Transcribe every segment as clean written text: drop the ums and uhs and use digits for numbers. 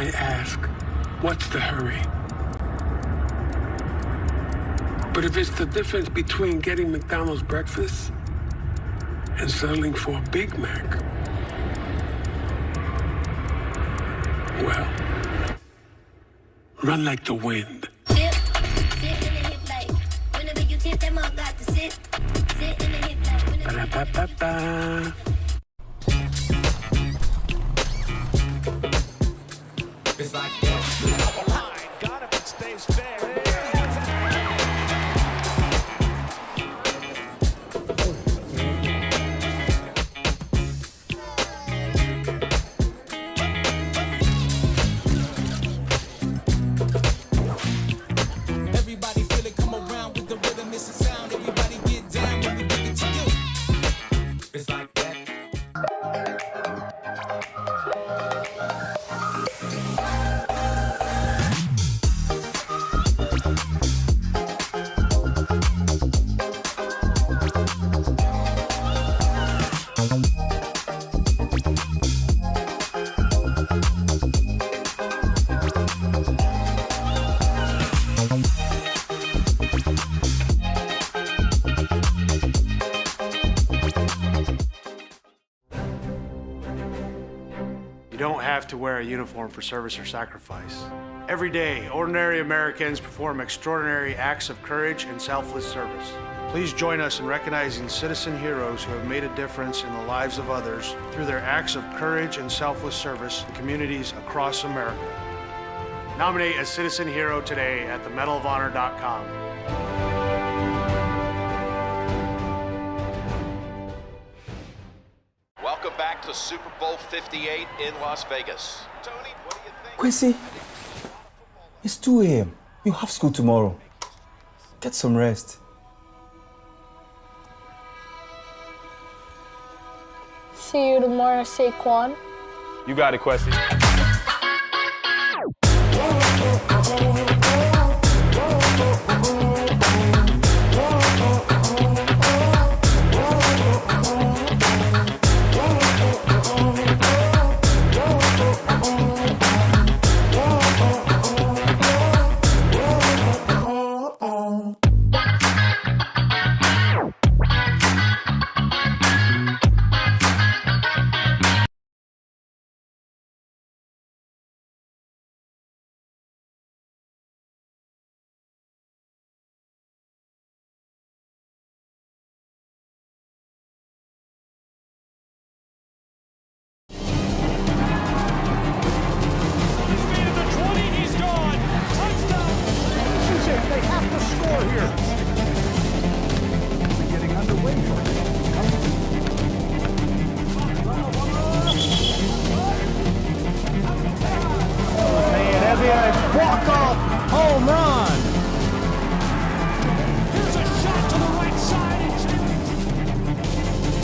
might ask, what's the hurry? But if it's the difference between getting McDonald's breakfast and settling for a Big Mac, well, run like the wind. Sit in the hip like, whenever you tip them up, got to sit in the hip like, whenever you Ba-da-ba-ba-ba. It's like that. Got him, it stays fair. Everybody feel it, come around with the rhythm, it's a sound. Everybody get down when we give it to you. It's like that. You don't have to wear a uniform for service or sacrifice. Every day, ordinary Americans perform extraordinary acts of courage and selfless service. Please join us in recognizing citizen heroes who have made a difference in the lives of others through their acts of courage and selfless service in communities across America. Nominate a citizen hero today at themedalofhonor.com. Welcome back to Super Bowl 58 in Las Vegas. Tony, what do you think? Quincy, it's 2 a.m. You have school tomorrow. Get some rest. See you tomorrow, Saquon. You got it, Quincy. They have to score here. Getting underway for it. Heavy edge, walk-off, home run. Here's a shot to the right side.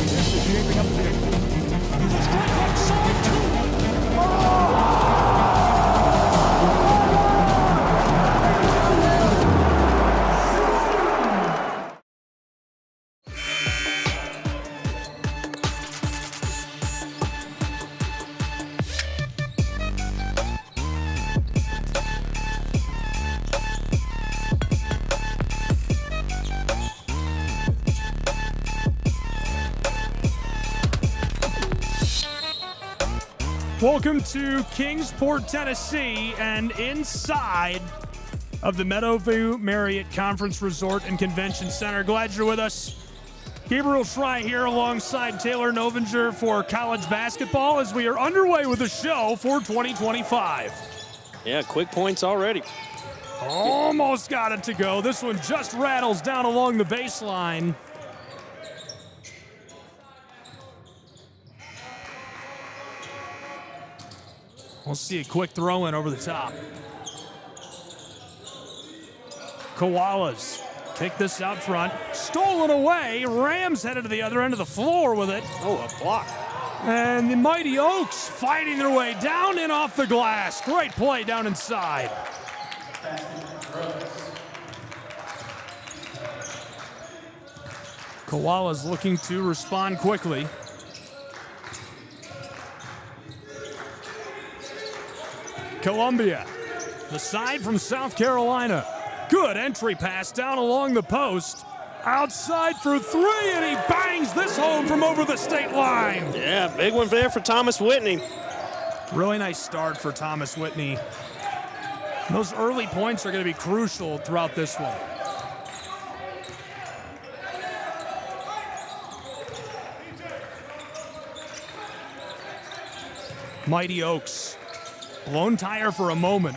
This is shaping up to be a strike right side, too. Oh! Welcome to Kingsport, Tennessee, and inside of the Meadowview Marriott Conference Resort and Convention Center. Glad you're with us. Gabriel Fry here alongside Taylor Novinger for college basketball as we are underway with the show for 2025. Yeah, quick points already. Almost got it to go. This one just rattles down along the baseline. We'll see a quick throw in over the top. Koalas kick this out front. Stolen away. Rams headed to the other end of the floor with it. Oh, a block. And the Mighty Oaks fighting their way down and off the glass. Great play down inside. Koalas looking to respond quickly. Columbia. The side from South Carolina. Good entry pass down along the post. Outside for three, and he bangs this home from over the state line. Yeah, big one there for Thomas Whitney. Really nice start for Thomas Whitney. Those early points are going to be crucial throughout this one. Mighty Oaks, blown tire for a moment.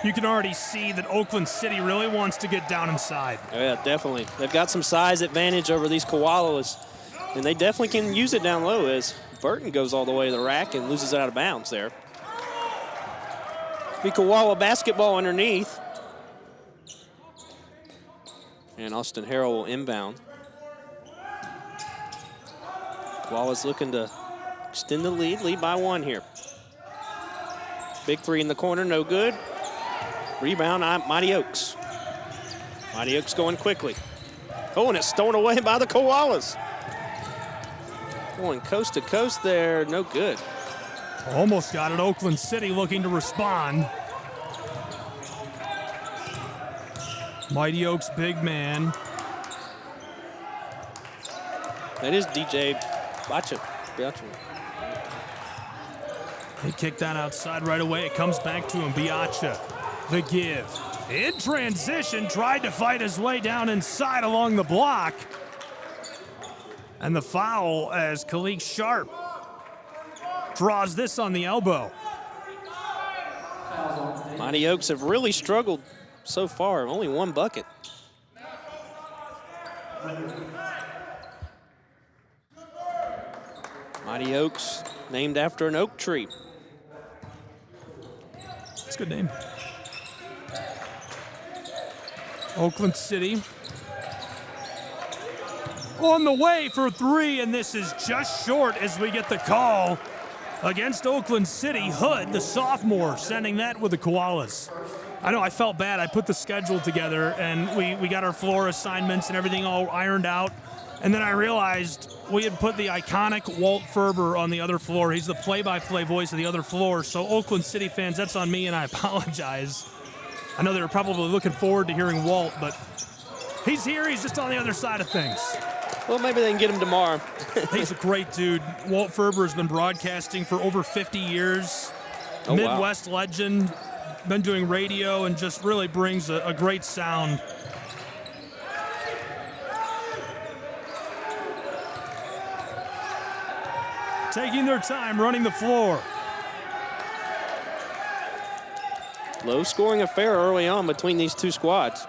You can already see that Oakland City really wants to get down inside. Oh, yeah, definitely. They've got some size advantage over these Koalas, and they definitely can use it down low as Burton goes all the way to the rack and loses it out of bounds there. Be Koala basketball underneath. And Austin Harrell will inbound. Koalas looking to extend the lead by one here. Big three in the corner, no good. Rebound, Mighty Oaks. Mighty Oaks going quickly. Oh, and it's stolen away by the Koalas. Going coast to coast there, no good. Almost got it. Oakland City looking to respond. Mighty Oaks big man. That is DJ Bacha. They kick that outside right away. It comes back to him. Biacha, the give. In transition, tried to fight his way down inside along the block. And the foul as Khalid Sharp draws this on the elbow. Mighty Oaks have really struggled so far. Only one bucket. Mighty Oaks, named after an oak tree. That's a good name. Oakland City on the way for three, and this is just short as we get the call against Oakland City. Hood, the sophomore, sending that with the Koalas. I know, I felt bad. I put the schedule together, and we got our floor assignments and everything all ironed out. And then I realized we had put the iconic Walt Ferber on the other floor. He's the play-by-play voice of the other floor. So Oakland City fans, that's on me, and I apologize. I know they were probably looking forward to hearing Walt, but he's here. He's just on the other side of things. Well, maybe they can get him tomorrow. He's a great dude. Walt Ferber has been broadcasting for over 50 years. Oh, Midwest legend. Been doing radio and just really brings a great sound. Taking their time running the floor. Low scoring affair early on between these two squads.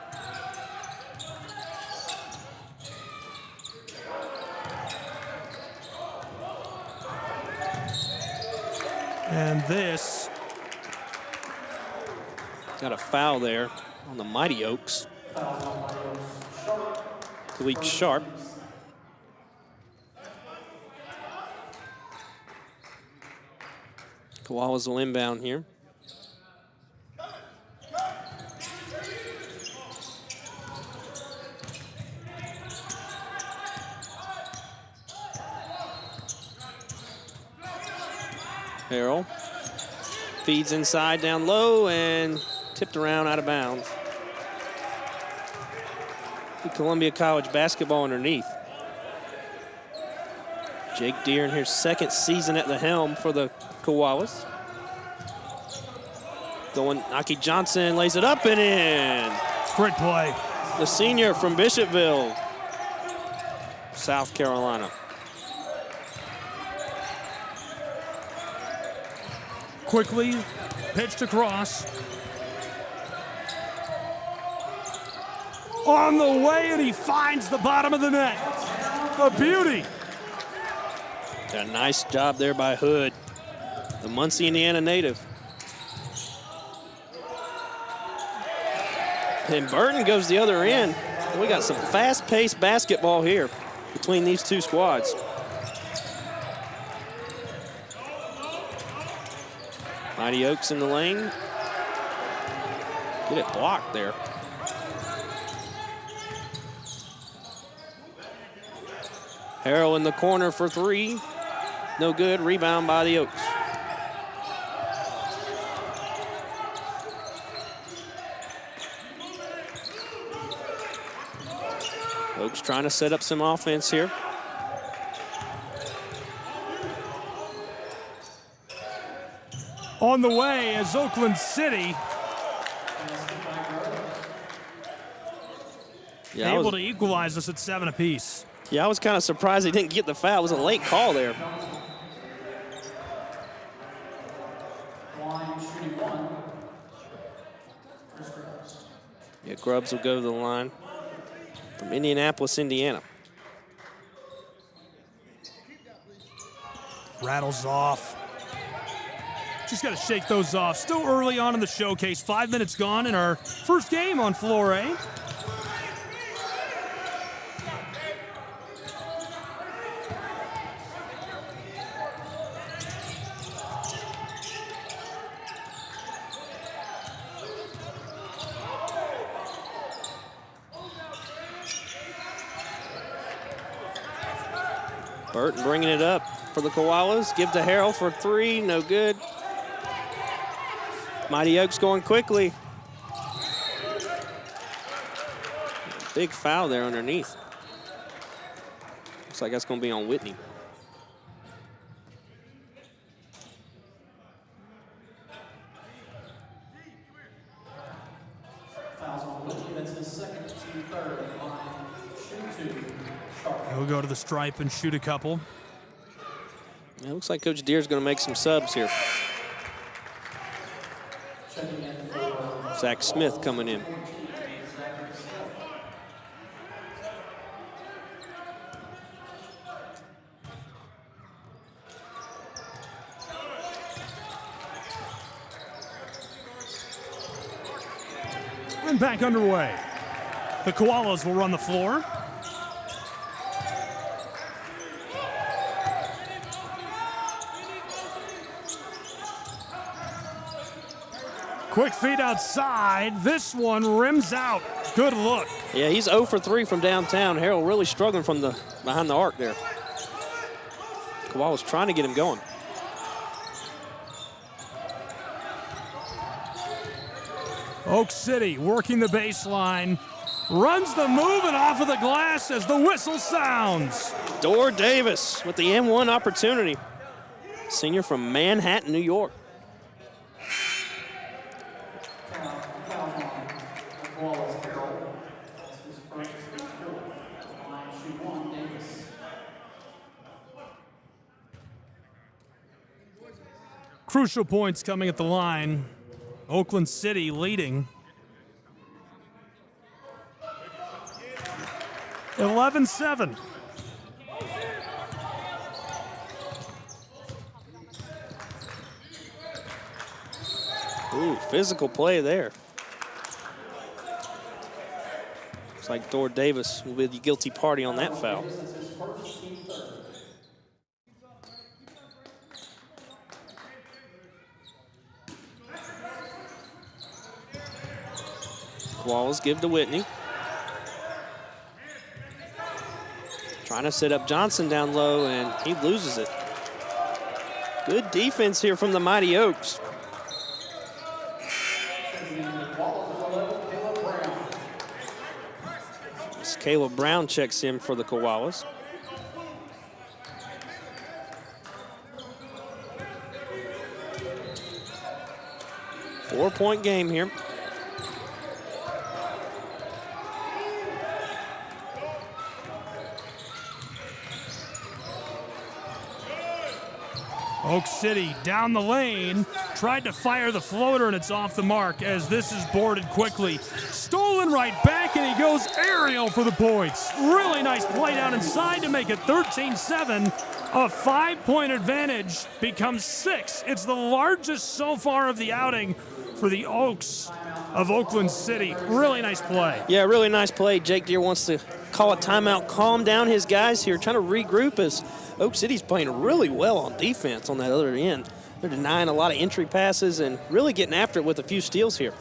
And this. Got a foul there on the Mighty Oaks. Khalid Sharp. Koalas will inbound here. Harrell feeds inside down low and tipped around out of bounds. Columbia College basketball underneath. Jake Deere in his second season at the helm for the Koalas. Going, Aki Johnson lays it up and in. Great play. The senior from Bishopville, South Carolina. Quickly pitched across. On the way, and he finds the bottom of the net. A beauty. A nice job there by Hood, the Muncie, Indiana native. And Burton goes the other end. We got some fast-paced basketball here between these two squads. Mighty Oaks in the lane. Get it blocked there. Harrell in the corner for three. No good. Rebound by the Oaks. Oaks trying to set up some offense here. On the way is Oakland City. Yeah, able to equalize us at 7 apiece. Yeah, I was kind of surprised he didn't get the foul. It was a late call there. Yeah, Grubbs will go to the line from Indianapolis, Indiana. Rattles off. Just got to shake those off. Still early on in the showcase. 5 minutes gone in our first game on floor A. Burton bringing it up for the Koalas. Give to Harrell for 3, no good. Mighty Oaks going quickly. Big foul there underneath. Looks like that's going to be on Whitney. Fouls on Whitney, that's his second, team third. Line, shoot 2. He'll go to the stripe and shoot a couple. Yeah, looks like Coach Deere's going to make some subs here. Zach Smith coming in. And back underway. The Koalas will run the floor. Quick feed outside. This one rims out. Good look. Yeah, he's 0 for 3 from downtown. Harrell really struggling from the behind the arc there. Koala's trying to get him going. Oak City working the baseline. Runs the move and off of the glass as the whistle sounds. Dor Davis with the M1 opportunity. Senior from Manhattan, New York. Crucial points coming at the line. Oakland City leading. 11-7. Ooh, physical play there. Looks like Dor Davis will be the guilty party on that foul. Koalas give to Whitney. Trying to set up Johnson down low, and he loses it. Good defense here from the Mighty Oaks. Caleb Brown checks in for the Koalas. Four-point game here. Oak City down the lane, tried to fire the floater and it's off the mark as this is boarded quickly. Stolen right back and he goes aerial for the points. Really nice play down inside to make it 13-7. A 5-point advantage becomes 6. It's the largest so far of the outing for the Oaks of Oakland City. Really nice play. Yeah, really nice play. Jake Deere wants to call a timeout, calm down his guys here, trying to regroup as Oak City's playing really well on defense on that other end. They're denying a lot of entry passes and really getting after it with a few steals here.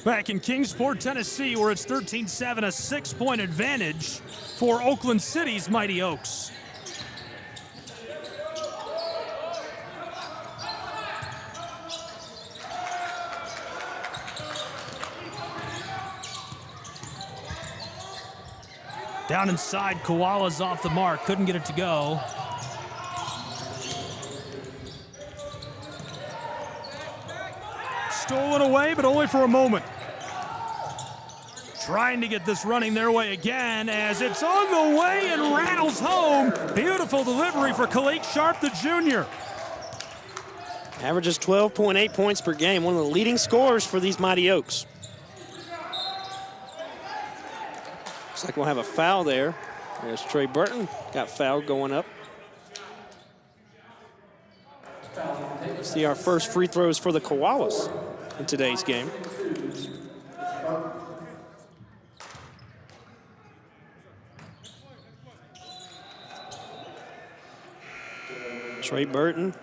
Back in Kingsport, Tennessee, where it's 13-7, a 6-point advantage for Oakland City's Mighty Oaks. Down inside, Koala's off the mark, couldn't get it to go. Stolen away, but only for a moment. Trying to get this running their way again as it's on the way and rattles home. Beautiful delivery for Khalid Sharp, the junior. Averages 12.8 points per game, one of the leading scorers for these Mighty Oaks. Looks like we'll have a foul there. There's Trey Burton, got fouled going up. See our first free throws for the Koalas in today's game. Trey Burton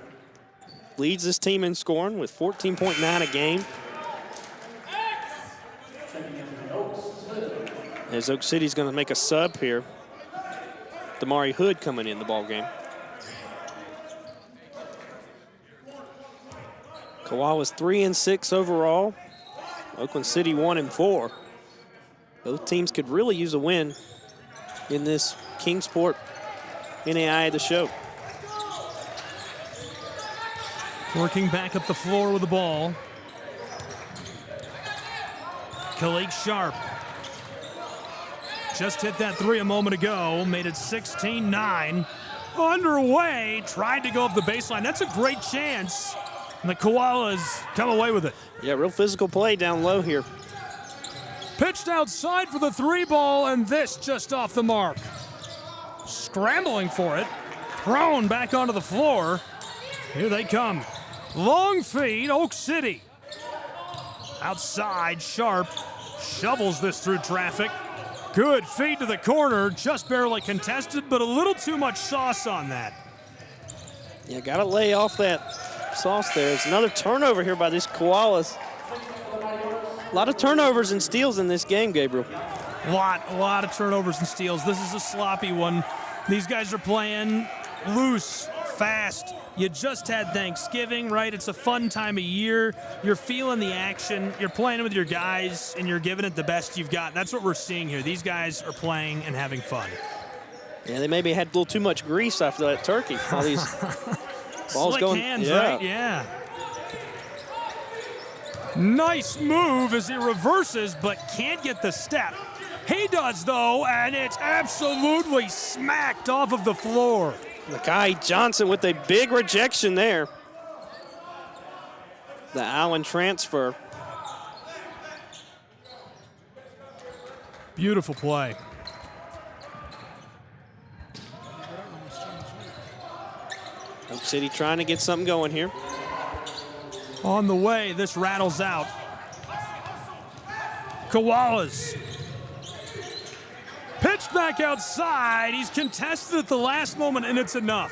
leads this team in scoring with 14.9 a game. As Oak City's going to make a sub here. Damari Hood coming in the ball game. Koala's 3-6 overall. Oakland City 1-4. Both teams could really use a win in this Kingsport NAIA the show. Working back up the floor with the ball. Khalid Sharp. Just hit that three a moment ago, made it 16-9. Underway, tried to go up the baseline. That's a great chance. And the Koalas come away with it. Yeah, real physical play down low here. Pitched outside for the three ball, and this just off the mark. Scrambling for it, thrown back onto the floor. Here they come. Long feed, Oak City. Outside, Sharp shovels this through traffic. Good feed to the corner, just barely contested, but a little too much sauce on that. Yeah, got to lay off that sauce there. It's another turnover here by these Koalas. A lot of turnovers and steals in this game, Gabriel. A lot of turnovers and steals. This is a sloppy one. These guys are playing loose, fast. You just had Thanksgiving, right? It's a fun time of year. You're feeling the action. You're playing with your guys, and you're giving it the best you've got. That's what we're seeing here. These guys are playing and having fun. Yeah, they maybe had a little too much grease after that turkey. All these balls Slick going, hands, right? Yeah. Nice move as he reverses, but can't get the step. He does, though, and it's absolutely smacked off of the floor. Makai Johnson with a big rejection there. The Allen transfer. Beautiful play. Oak City trying to get something going here. On the way, this rattles out. Koalas. Pitched back outside. He's contested at the last moment, and it's enough.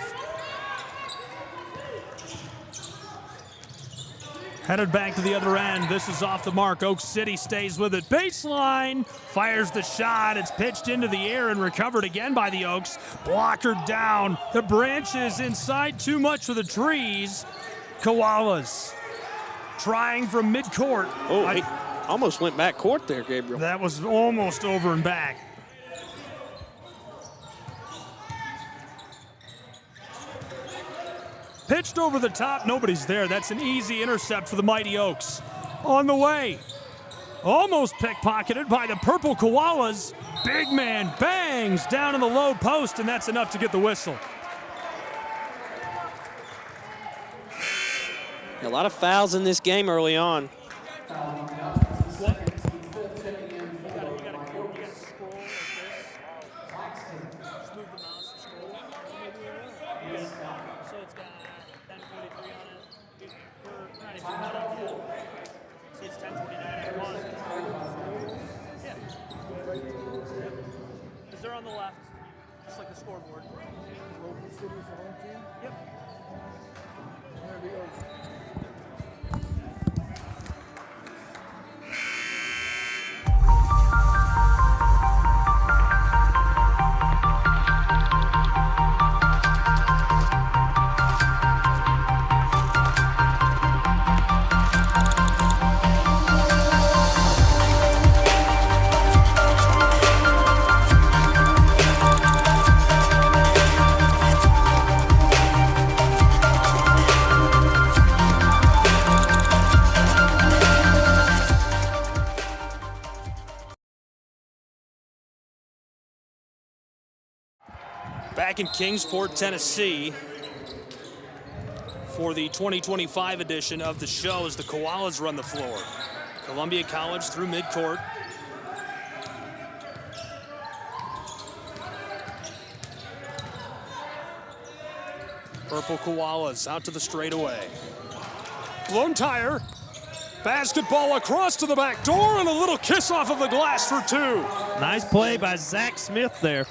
Headed back to the other end. This is off the mark. Oak City stays with it. Baseline. Fires the shot. It's pitched into the air and recovered again by the Oaks. Blocker down. The branches inside too much for the trees. Koalas trying from midcourt. Oh, he almost went back court there, Gabriel. That was almost over and back. Pitched over the top, nobody's there. That's an easy intercept for the Mighty Oaks. On the way, almost pickpocketed by the purple Koalas. Big man bangs down in the low post, and that's enough to get the whistle. A lot of fouls in this game early on. They're on the left, just like the scoreboard. Oakland City's the home team? Yep. There we go. Back in Kingsport, Tennessee for the 2025 edition of the show as the Koalas run the floor. Columbia College through midcourt. Purple Koalas out to the straightaway. Blown tire. Basketball across to the back door and a little kiss off of the glass for two. Nice play by Zach Smith there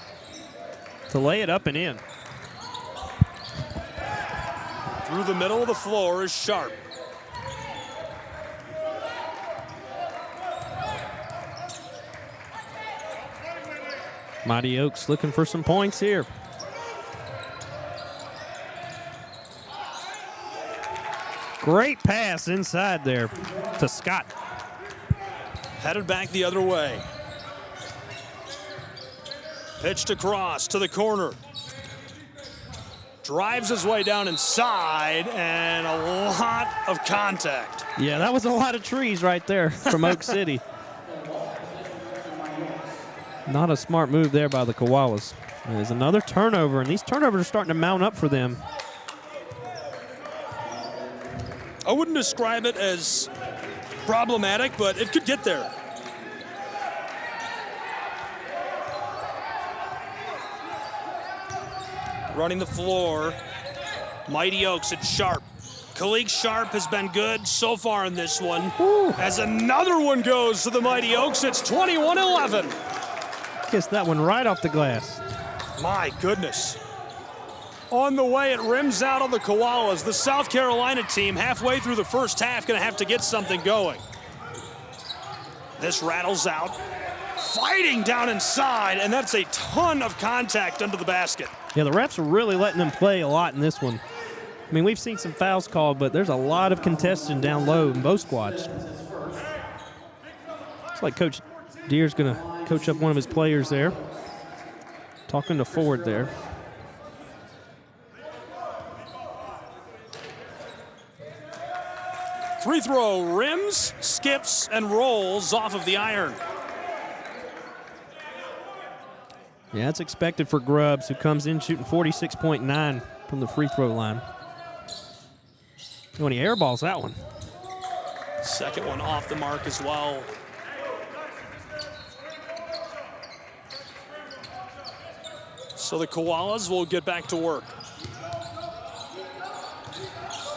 to lay it up and in. Through the middle of the floor is Sharp. Mighty Oaks looking for some points here. Great pass inside there to Scott. Headed back the other way. Pitched across to the corner. Drives his way down inside and a lot of contact. Yeah, that was a lot of trees right there from Oak City. Not a smart move there by the Koalas. There's another turnover, and these turnovers are starting to mount up for them. I wouldn't describe it as problematic, but it could get there. Running the floor, Mighty Oaks at Sharp. Khalid Sharp has been good so far in this one. As another one goes to the Mighty Oaks, it's 21-11. Kissed that one right off the glass. My goodness. On the way, it rims out on the Koalas. The South Carolina team, halfway through the first half, going to have to get something going. This rattles out. Fighting down inside, and that's a ton of contact under the basket. Yeah, the refs are really letting them play a lot in this one. I mean, we've seen some fouls called, but there's a lot of contesting down low in both squads. It's like Coach Deere's going to coach up one of his players there. Talking to Ford there. Free throw rims, skips, and rolls off of the iron. Yeah, it's expected for Grubbs, who comes in shooting 46.9 from the free throw line. When he airballs that one. Second one off the mark as well. So the Koalas will get back to work.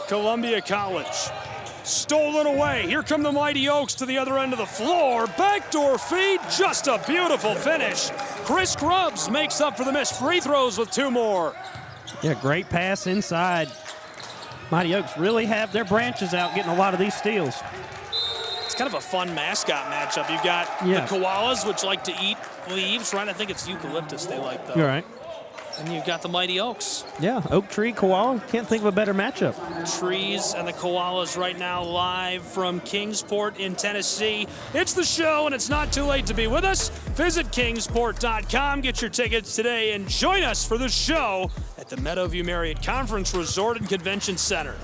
Columbia College. Stolen away. Here come the Mighty Oaks to the other end of the floor. Backdoor feed. Just a beautiful finish. Chris Grubbs makes up for the missed free throws with two more. Yeah, great pass inside. Mighty Oaks really have their branches out getting a lot of these steals. It's kind of a fun mascot matchup. You've got the Koalas, which like to eat leaves, right? I think it's eucalyptus they like, though. You're right. And you've got the Mighty Oaks. Yeah, Oak Tree, Koala. Can't think of a better matchup. Trees and the Koalas right now live from Kingsport in Tennessee. It's the show, and it's not too late to be with us. Visit kingsport.com. Get your tickets today and join us for the show at the Meadowview Marriott Conference Resort and Convention Center.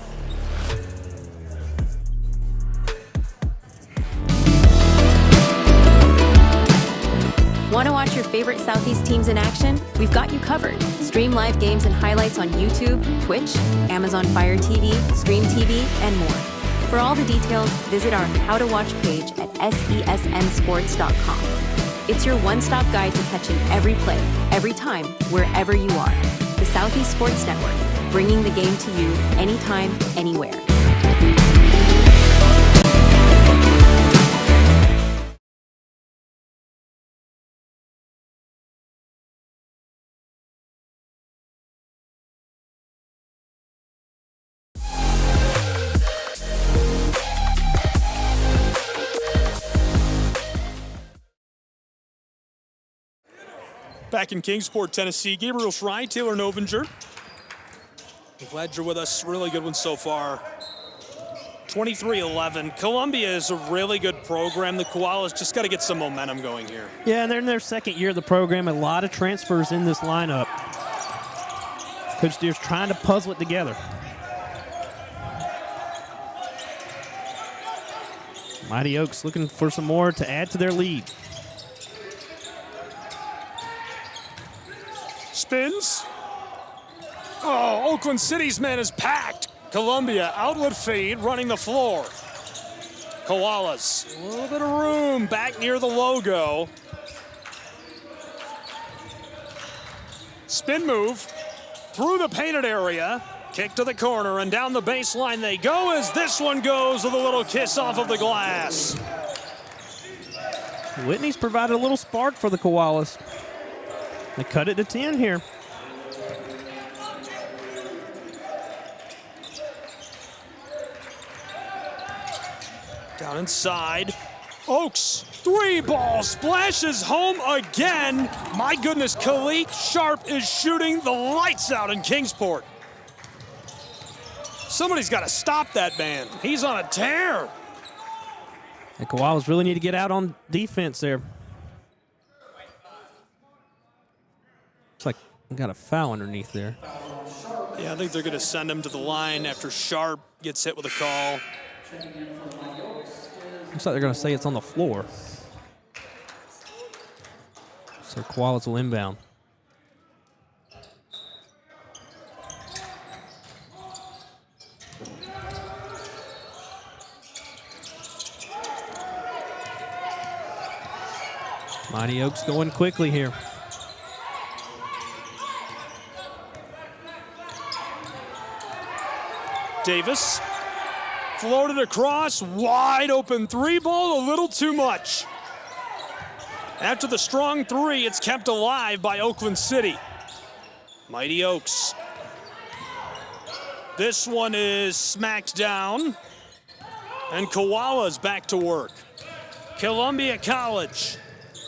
Want to watch your favorite Southeast teams in action? We've got you covered. Stream live games and highlights on YouTube, Twitch, Amazon Fire TV, Stream TV, and more. For all the details, visit our How to Watch page at sesnsports.com. It's your one-stop guide to catching every play, every time, wherever you are. The Southeast Sports Network, bringing the game to you anytime, anywhere. Back in Kingsport, Tennessee, Gabriel Schrei, Taylor Novinger. I'm glad you're with us. Really good one so far. 23-11. Columbia is a really good program. The Koalas just got to get some momentum going here. Yeah, they're in their second year of the program. A lot of transfers in this lineup. Coach Deere's trying to puzzle it together. Mighty Oaks looking for some more to add to their lead. Spins, Oh, Oakland City's man is packed. Columbia, outlet feed, running the floor. Koalas, a little bit of room back near the logo. Spin move through the painted area. Kick to the corner, and down the baseline they go as this one goes with a little kiss off of the glass. Whitney's provided a little spark for the Koalas. They cut it to 10 here. Down inside. Oaks, 3-ball, splashes home again. My goodness, Khalid Sharp is shooting the lights out in Kingsport. Somebody's got to stop that man. He's on a tear. The Koalas really need to get out on defense there. Looks like we got a foul underneath there. Yeah, I think they're going to send him to the line after Sharp gets hit with a call. Looks like they're going to say it's on the floor. So Koalas will inbound. Mighty Oaks going quickly here. Davis floated across, wide open 3-ball, a little too much. After the strong 3, it's kept alive by Oakland City. Mighty Oaks. This one is smacked down, and Koala's back to work. Columbia College.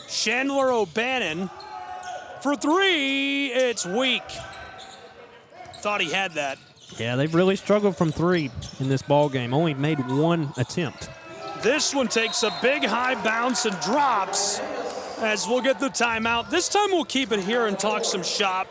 Chandler O'Bannon for 3, it's weak. Thought he had that. Yeah, they've really struggled from 3 in this ball game. Only made 1 attempt. This one takes a big high bounce and drops as we'll get the timeout. This time we'll keep it here and talk some shop.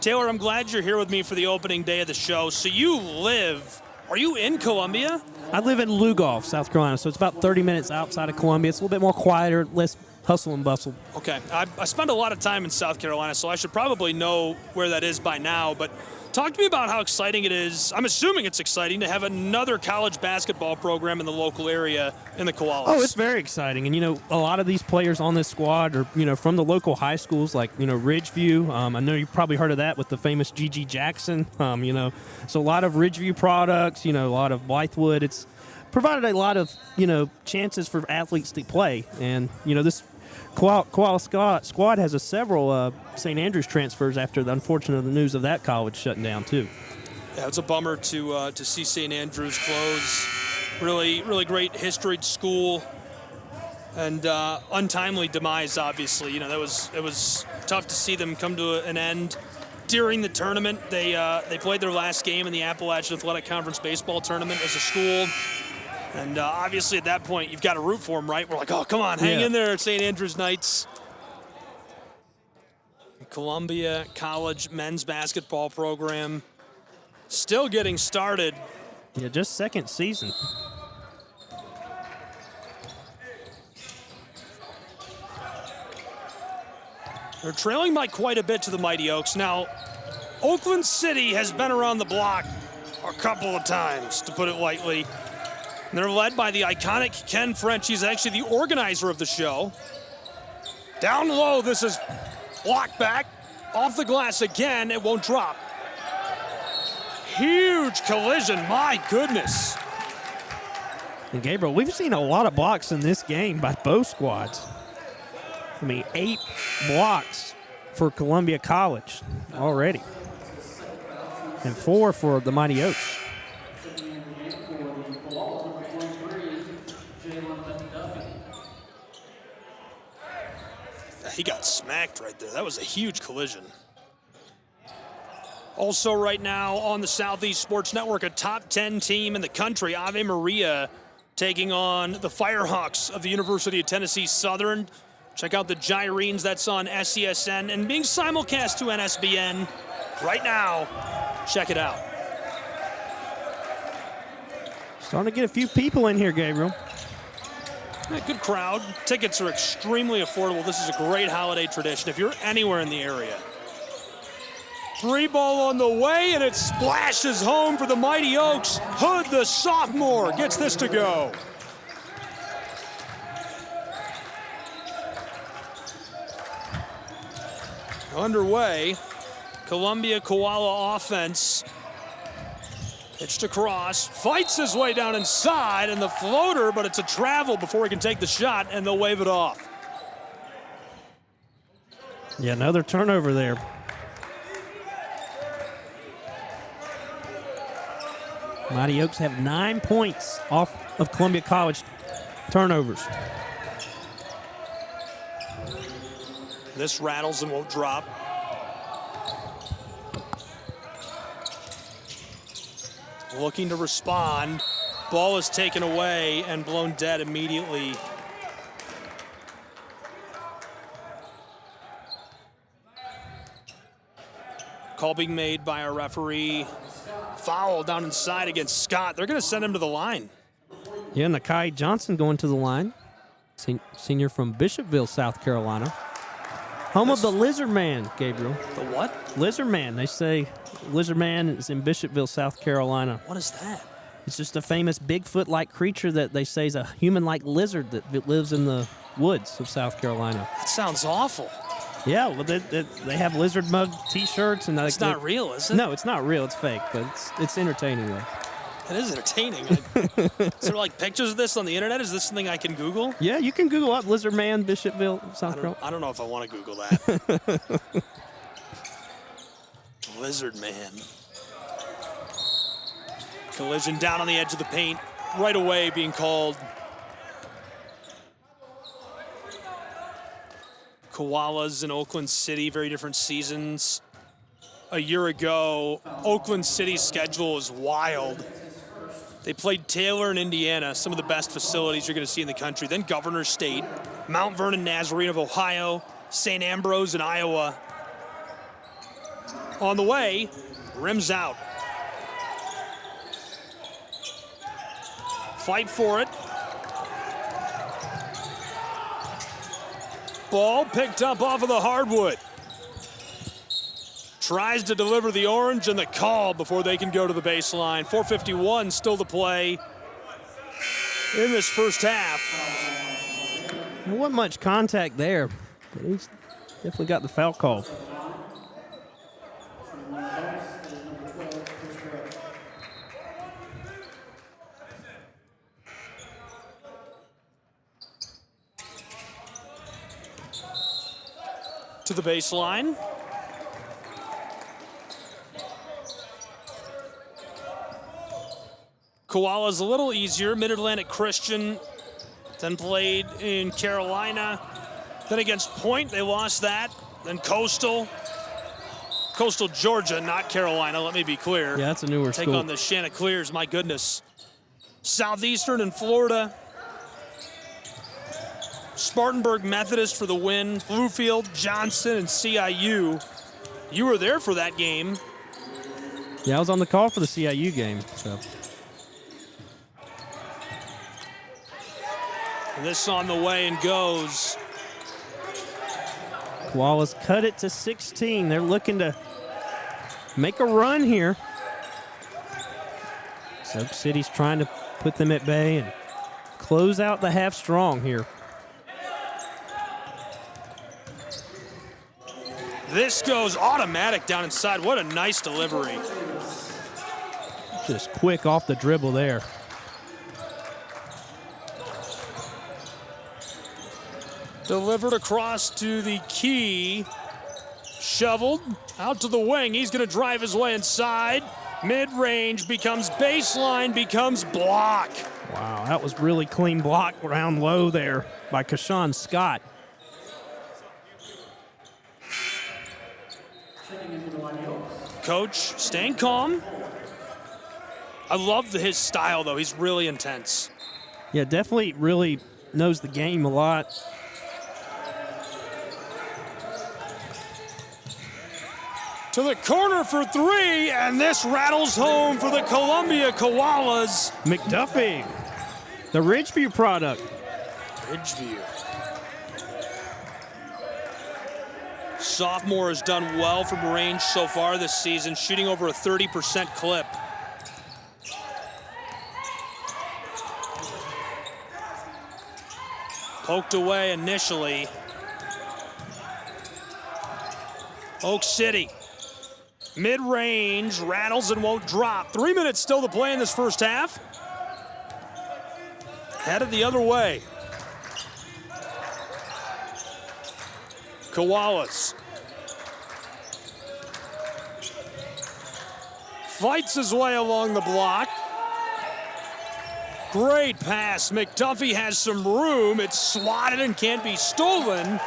Taylor, I'm glad you're here with me for the opening day of the show. So are you in Columbia? I live in Lugoff, South Carolina, so it's about 30 minutes outside of Columbia. It's a little bit more quieter, less hustle and bustle. Okay, I spend a lot of time in South Carolina, so I should probably know where that is by now, but talk to me about how exciting it is. I'm assuming it's exciting to have another college basketball program in the local area in the Koalas. Oh, it's very exciting. And, a lot of these players on this squad are, from the local high schools like, Ridgeview. I know you've probably heard of that with the famous G.G. Jackson. So a lot of Ridgeview products, a lot of Blythewood. It's provided a lot of, chances for athletes to play. And, this Koala squad has several St. Andrews transfers after the unfortunate news of that college shutting down, too. Yeah, it's a bummer to see St. Andrews close. Really, really great historied school, and untimely demise. Obviously, it was tough to see them come to an end during the tournament. They played their last game in the Appalachian Athletic Conference baseball tournament as a school. And obviously at that point, you've got to root for them, right? We're like, oh, come on, hang in there, St. Andrews Knights. Columbia College men's basketball program still getting started. Yeah, just second season. They're trailing by quite a bit to the Mighty Oaks. Now, Oakland City has been around the block a couple of times, to put it lightly. And they're led by the iconic Ken French. He's actually the organizer of the show. Down low, this is blocked back. Off the glass again, it won't drop. Huge collision, my goodness. And Gabriel, we've seen a lot of blocks in this game by both squads. 8 blocks for Columbia College already. And 4 for the Mighty Oaks. He got smacked right there. That was a huge collision. Also right now on the Southeast Sports Network, a top 10 team in the country, Ave Maria, taking on the Firehawks of the University of Tennessee Southern. Check out the Gyrenes, that's on SESN, and being simulcast to NSBN right now. Check it out. Starting to get a few people in here, Gabriel. Yeah, good crowd. Tickets are extremely affordable. This is a great holiday tradition if you're anywhere in the area. Three ball on the way, and it splashes home for the Mighty Oaks. Hood, the sophomore, gets this to go. Underway, Columbia Koala offense. Pitched across, fights his way down inside, and the floater, but it's a travel before he can take the shot, and they'll wave it off. Yeah, another turnover there. Mighty Oaks have 9 points off of Columbia College turnovers. This rattles and won't drop. Looking to respond. Ball is taken away and blown dead immediately. Call being made by our referee. Foul down inside against Scott. They're going to send him to the line. Yeah, Nakai Johnson going to the line. Senior from Bishopville, South Carolina. Home of the Lizard Man, Gabriel. The what? Lizard Man. They say Lizard Man is in Bishopville, South Carolina. What is that? It's just a famous Bigfoot-like creature that they say is a human-like lizard that lives in the woods of South Carolina. That sounds awful. Yeah, well, they have lizard mug T-shirts and it's not real, is it? No, it's not real. It's fake, but it's entertaining though. It is entertaining. Is there like pictures of this on the internet? Is this something I can Google? Yeah, you can Google up Lizard Man, Bishopville, South Carolina. I don't know if I want to Google that. Lizard Man. Collision down on the edge of the paint. Right away being called. Koalas in Oakland City, very different seasons. A year ago, Oakland City's schedule is wild. They played Taylor in Indiana, some of the best facilities you're going to see in the country. Then Governor State, Mount Vernon Nazarene of Ohio, St. Ambrose in Iowa. On the way, rims out. Fight for it. Ball picked up off of the hardwood. Tries to deliver the orange and the call before they can go to the baseline. 4:51 still to play in this first half. There wasn't much contact there, but he's definitely got the foul call. To the baseline. Koala's a little easier. Mid-Atlantic Christian, then played in Carolina. Then against Point, they lost that. Then Coastal Georgia, not Carolina, let me be clear. Yeah, that's a newer school. school. Take on the Chanticleers, my goodness. Southeastern in Florida. Spartanburg Methodist for the win. Bluefield, Johnson, and CIU. You were there for that game. Yeah, I was on the call for the CIU game, so. This on the way and goes. Koalas cut it to 16. They're looking to make a run here. Soap City's trying to put them at bay and close out the half strong here. This goes automatic down inside. What a nice delivery. Just quick off the dribble there. Delivered across to the key. Shoveled out to the wing. He's going to drive his way inside. Mid-range becomes baseline, becomes block. Wow, that was really clean block round low there by Kashawn Scott. Coach staying calm. I love his style, though. He's really intense. Yeah, definitely really knows the game a lot. To the corner for three, and this rattles home for the Columbia Koalas. McDuffie, the Ridgeview product. Ridgeview. sophomore has done well from range so far this season, shooting over a 30% clip. Poked away initially. Oak City. Mid-range, rattles and won't drop. 3 minutes still to play in this first half. Headed the other way. Koalas. Fights his way along the block. Great pass. McDuffie has some room. It's swatted and can't be stolen.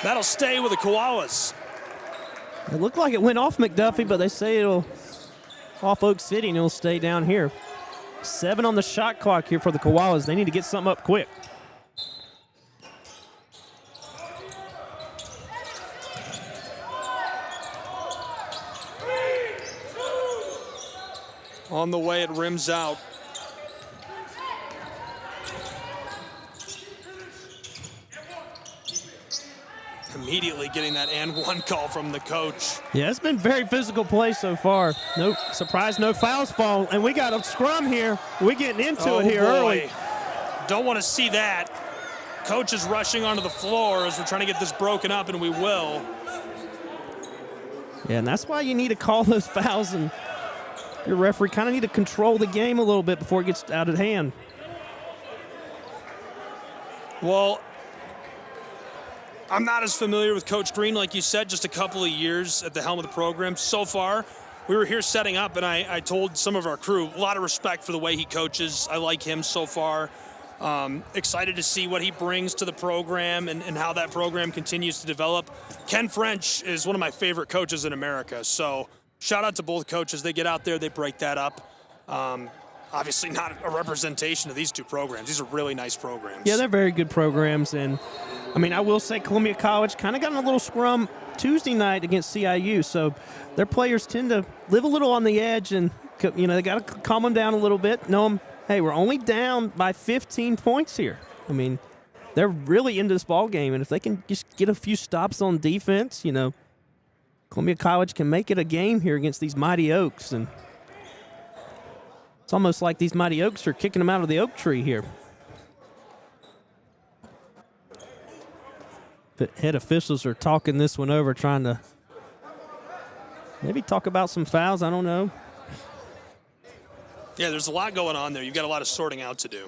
That'll stay with the Koalas. It looked like it went off McDuffie, but they say it'll off Oak City and it'll stay down here. 7 on the shot clock here for the Koalas. They need to get something up quick. On the way, it rims out. Immediately getting that and one call from the coach. Yeah, it's been very physical play so far. No surprise, no fouls fall, and we got a scrum here. We're getting into it here early. Don't want to see that. Coach is rushing onto the floor as we're trying to get this broken up, and we will. Yeah, and that's why you need to call those fouls, and your referee kind of need to control the game a little bit before it gets out of hand. Well, I'm not as familiar with Coach Green, like you said, just a couple of years at the helm of the program. So far, we were here setting up, and I told some of our crew, a lot of respect for the way he coaches. I like him so far. Excited to see what he brings to the program and how that program continues to develop. Ken French is one of my favorite coaches in America, so shout out to both coaches. They get out there, they break that up. Obviously not a representation of these two programs. These are really nice programs. Yeah, they're very good programs, and I mean, I will say Columbia College kind of got in a little scrum Tuesday night against CIU, so their players tend to live a little on the edge, and you know, they got to calm them down a little bit, know them, hey, we're only down by 15 points here. I mean, they're really into this ball game, and if they can just get a few stops on defense, you know, Columbia College can make it a game here against these Mighty Oaks, and it's almost like these Mighty Oaks are kicking them out of the oak tree here. The head officials are talking this one over, trying to maybe talk about some fouls. I don't know. Yeah, there's a lot going on there. You've got a lot of sorting out to do.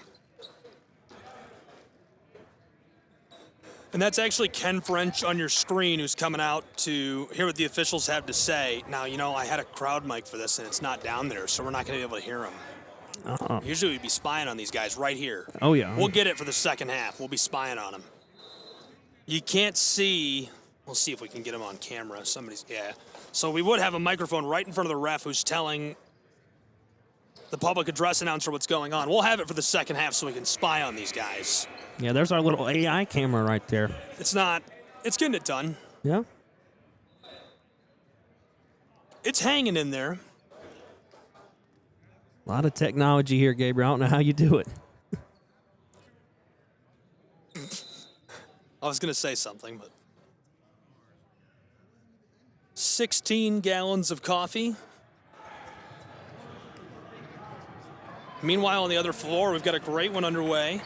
And that's actually Ken French on your screen who's coming out to hear what the officials have to say. Now, you know, I had a crowd mic for this, and it's not down there, so we're not going to be able to hear him. Usually we'd be spying on these guys right here. Oh, yeah. We'll get it for the second half. We'll be spying on them. You can't see. We'll see if we can get him on camera. Yeah. So we would have a microphone right in front of the ref who's telling the public address announcer what's going on. We'll have it for the second half so we can spy on these guys. Yeah, there's our little AI camera right there. It's getting it done. Yeah. It's hanging in there. A lot of technology here, Gabriel. I don't know how you do it. I was going to say something, but 16 gallons of coffee. Meanwhile, on the other floor, we've got a great one underway.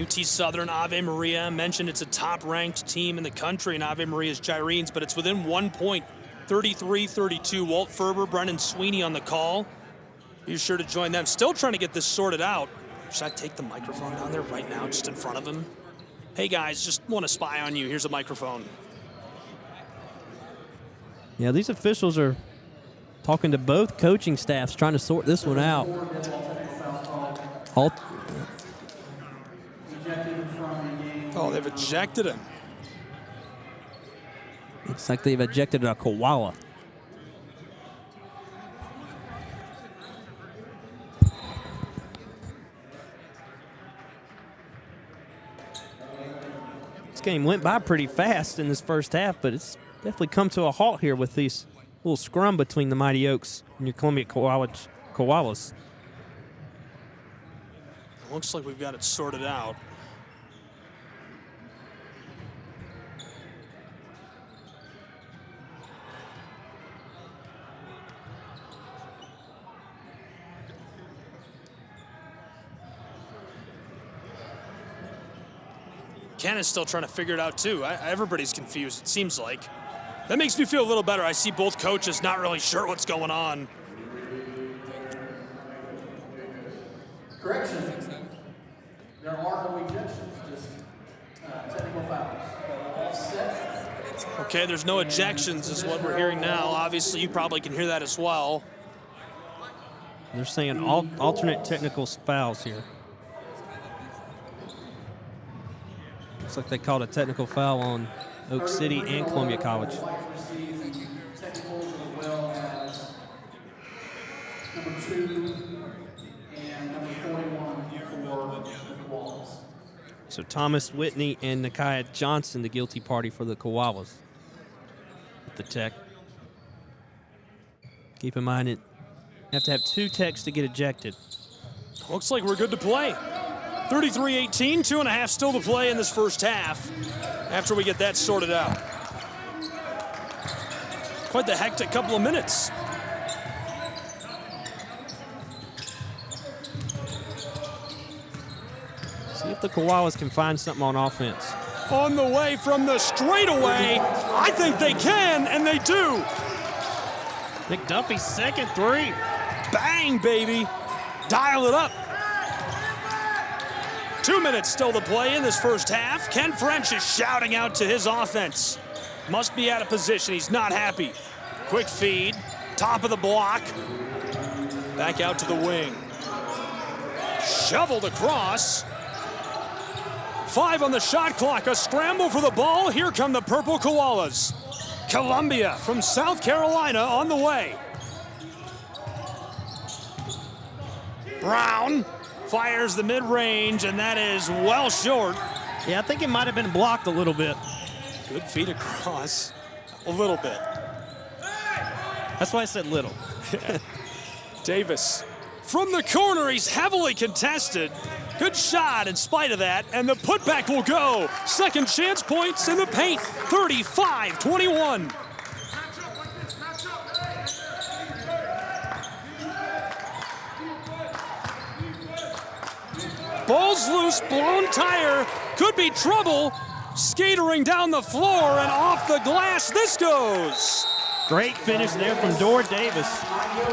UT Southern, Ave Maria. Mentioned it's a top-ranked team in the country in Ave Maria's Gyrenes, but it's within 1 point, 33-32. Walt Ferber, Brennan Sweeney on the call. Be sure to join them. Still trying to get this sorted out. Should I take the microphone down there right now, just in front of him? Hey, guys, just want to spy on you. Here's a microphone. Yeah, these officials are talking to both coaching staffs, trying to sort this one out. Oh, they've ejected him. Looks like they've ejected a koala. This game went by pretty fast in this first half, but it's definitely come to a halt here with these little scrum between the Mighty Oaks and your Columbia Koalas. Looks like we've got it sorted out. Ken is still trying to figure it out too. Everybody's confused, it seems like. That makes me feel a little better. I see both coaches not really sure what's going on. Correction. There are no ejections, just technical fouls. Offset. Okay, there's no ejections is what we're hearing now. Obviously, you probably can hear that as well. They're saying alternate technical fouls here. Looks like they called a technical foul on Oak City and Columbia College. Technicals as well as number 2 and number 41 for the Koalas. So Thomas Whitney and Nakia Johnson, the guilty party for the Koalas. With the tech. Keep in mind, you have to have 2 techs to get ejected. Looks like we're good to play. 33-18, 2.5 still to play in this first half after we get that sorted out. Quite the hectic couple of minutes. See if the Koalas can find something on offense. On the way from the straightaway. I think they can, and they do. McDuffie's second 3. Bang, baby. Dial it up. 2 minutes still to play in this first half. Ken French is shouting out to his offense. Must be out of position. He's not happy. Quick feed. Top of the block. Back out to the wing. Shoveled across. 5 on the shot clock. A scramble for the ball. Here come the Purple Koalas. Columbia from South Carolina on the way. Brown fires the mid-range, and that is well short. Yeah, I think it might have been blocked a little bit. Good feet across. A little bit. That's why I said little. Davis from the corner. He's heavily contested. Good shot in spite of that, and the putback will go. Second chance points in the paint. 35-21. Ball's loose, blown tire, could be trouble. Skatering down the floor and off the glass, this goes. Great finish there from Dor Davis.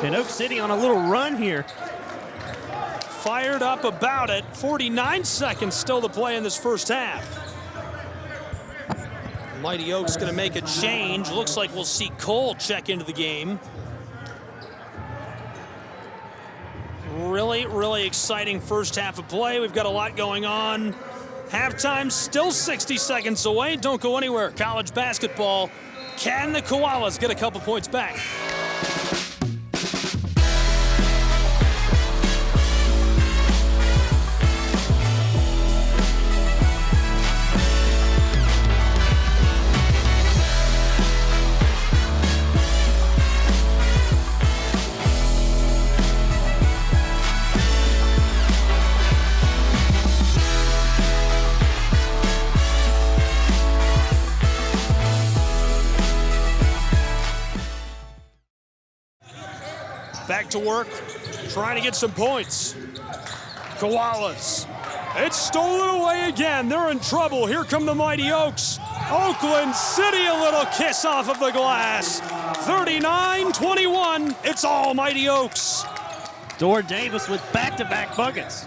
And Oak City on a little run here. Fired up about it. 49 seconds still to play in this first half. Mighty Oaks gonna make a change. Looks like we'll see Cole check into the game. Really, really exciting first half of play. We've got a lot going on. Halftime still 60 seconds away. Don't go anywhere. College basketball. Can the Koalas get a couple points back? Back to work, trying to get some points. Koalas. It's stolen away again. They're in trouble. Here come the Mighty Oaks. Oakland City, a little kiss off of the glass. 39-21. It's all Mighty Oaks. Dor Davis with back-to-back buckets.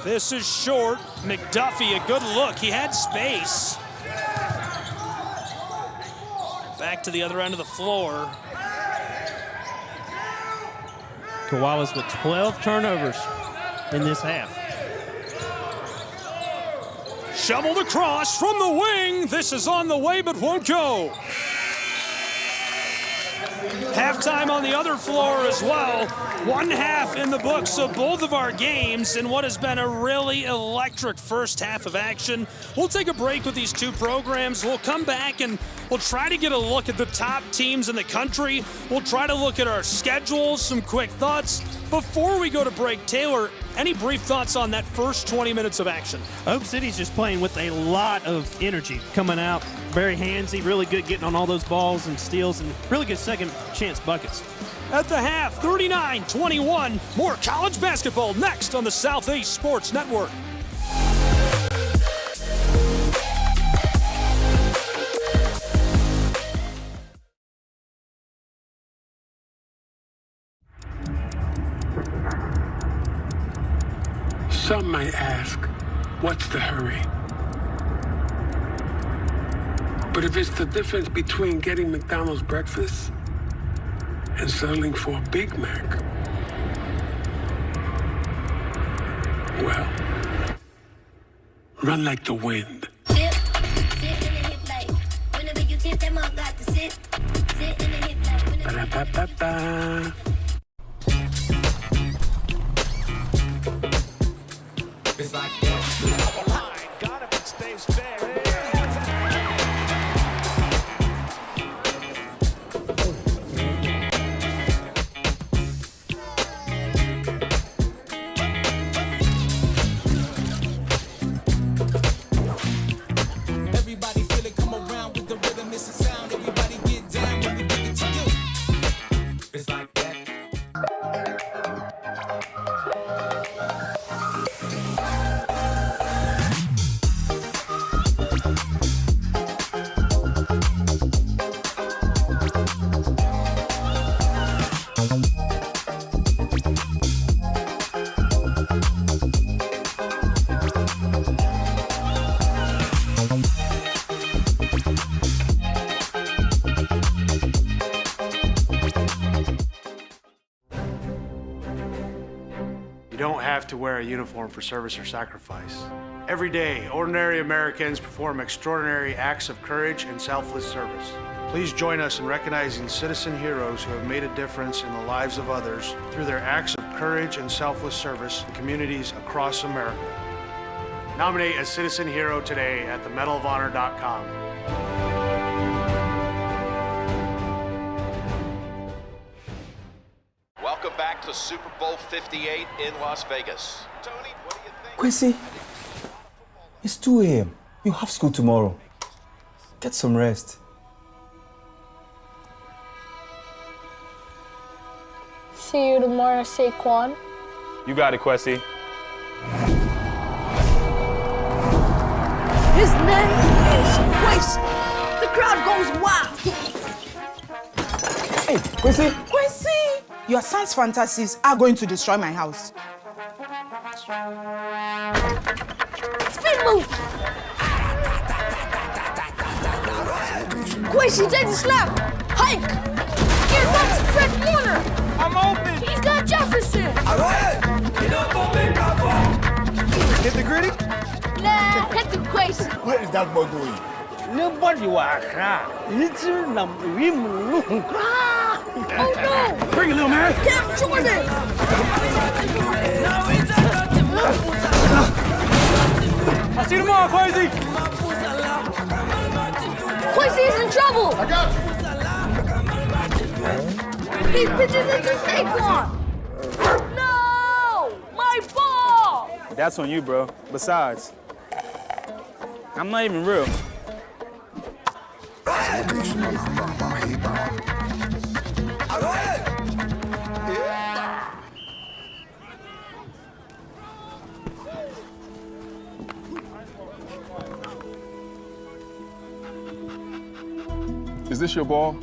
This is short. McDuffie, a good look. He had space. Back to the other end of the floor. Koalas with 12 turnovers in this half. Shoveled across from the wing. This is on the way, but won't go. Halftime on the other floor as well. 1 half in the books of both of our games in what has been a really electric first half of action. We'll take a break with these two programs. We'll come back and we'll try to get a look at the top teams in the country. We'll try to look at our schedules, some quick thoughts. Before we go to break, Taylor, any brief thoughts on that first 20 minutes of action? Oak City's just playing with a lot of energy coming out. Very handsy, really good getting on all those balls and steals, and really good second chance buckets. At the half, 39-21. More college basketball next on the Southeast Sports Network. Some might ask, what's the hurry? But if it's the difference between getting McDonald's breakfast and settling for a Big Mac, well, run like the wind. Sit in the hip like whenever you tip them all got to sit in the hip like whenever Ba-da-ba-ba-ba. It's like that. Got him and stays fair. Everybody feel it, come around with the rhythm, it's a sound. Everybody get down when we give it to you. It's like that. You don't have to wear a uniform for service or sacrifice. Every day, ordinary Americans perform extraordinary acts of courage and selfless service. Please join us in recognizing citizen heroes who have made a difference in the lives of others through their acts of courage and selfless service in communities across America. Nominate a citizen hero today at themedalofhonor.com. Welcome back to Super Bowl 58 in Las Vegas. Tony, what do you think? Quincy, it's 2 a.m. You have school tomorrow. Get some rest. See you tomorrow, Saquon. You got it, Quessy. His name is Quincy. The crowd goes wild. Hey, Quincy. Quincy! Your son's fantasies are going to destroy my house. Spin move! Quincy, take the snap! Hike! Here comes Fred Warner! I'm open. He's got Jefferson! Hit the gritty? Nah, hit the Quincy! Where is that boy going? Nobody was little number. Oh no! Bring it, little man. Cam Jordan! I'll see you tomorrow, Quincy. Quincy's in trouble! I got you. He pitches into Saquon! No! My ball! That's on you, bro. Besides, I'm not even real. Is this your ball?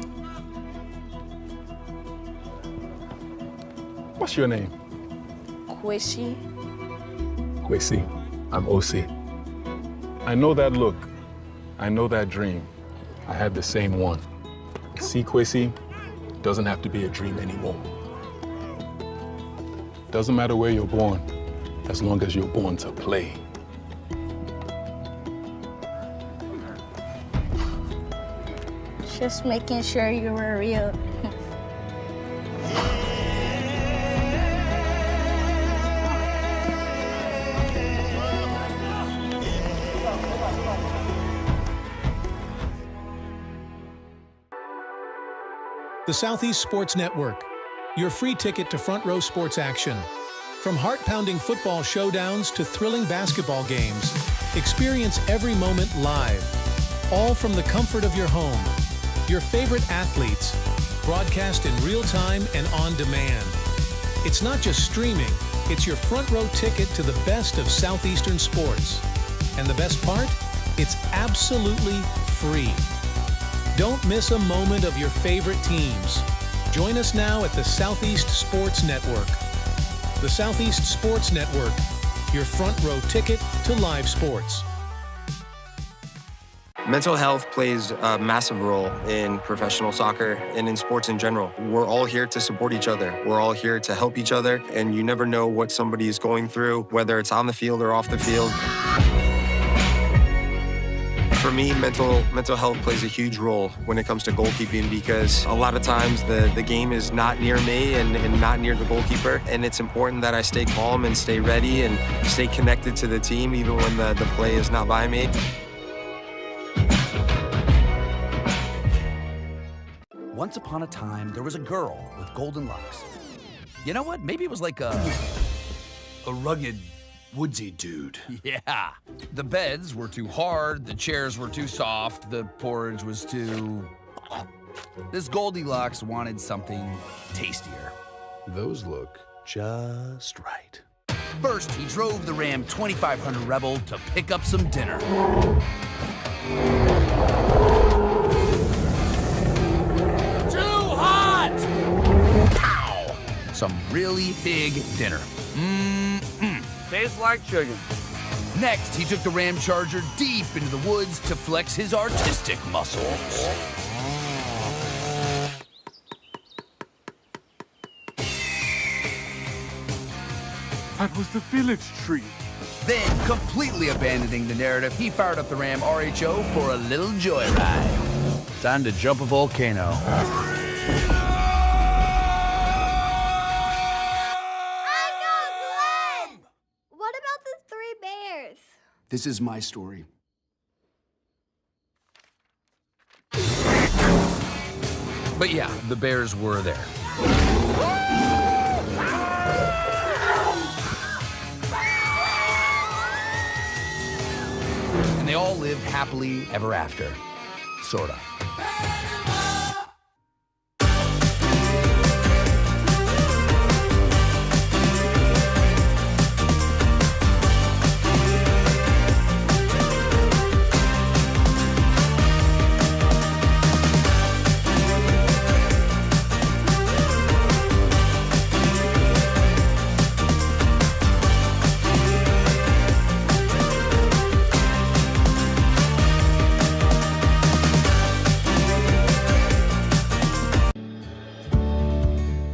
What's your name? Quincy. Quincy. I'm OC. I know that look. I know that dream. I had the same one. See, Quincy, doesn't have to be a dream anymore. Doesn't matter where you're born, as long as you're born to play. Just making sure you were real. The Southeast Sports Network, your free ticket to front row sports action. From heart-pounding football showdowns to thrilling basketball games, experience every moment live, all from the comfort of your home. Your favorite athletes, broadcast in real time and on demand. It's not just streaming, it's your front row ticket to the best of Southeastern sports. And the best part? It's absolutely free. Don't miss a moment of your favorite teams. Join us now at the Southeast Sports Network. The Southeast Sports Network, your front row ticket to live sports. Mental health plays a massive role in professional soccer and in sports in general. We're all here to support each other. We're all here to help each other, and you never know what somebody is going through, whether it's on the field or off the field. For me, mental health plays a huge role when it comes to goalkeeping, because a lot of times the game is not near me and not near the goalkeeper, and it's important that I stay calm and stay ready and stay connected to the team even when the play is not by me. Once upon a time, there was a girl with golden locks. You know what? Maybe it was like a rugged, woodsy dude. Yeah. The beds were too hard, the chairs were too soft, the porridge was too... This Goldilocks wanted something tastier. Those look just right. First, he drove the Ram 2500 Rebel to pick up some dinner. Some really big dinner. Tastes like chicken. Next, he took the Ram Charger deep into the woods to flex his artistic muscles. That was the village tree. Then, completely abandoning the narrative, he fired up the Ram RHO for a little joyride. Time to jump a volcano. This is my story. But yeah, the bears were there. And they all lived happily ever after. Sorta.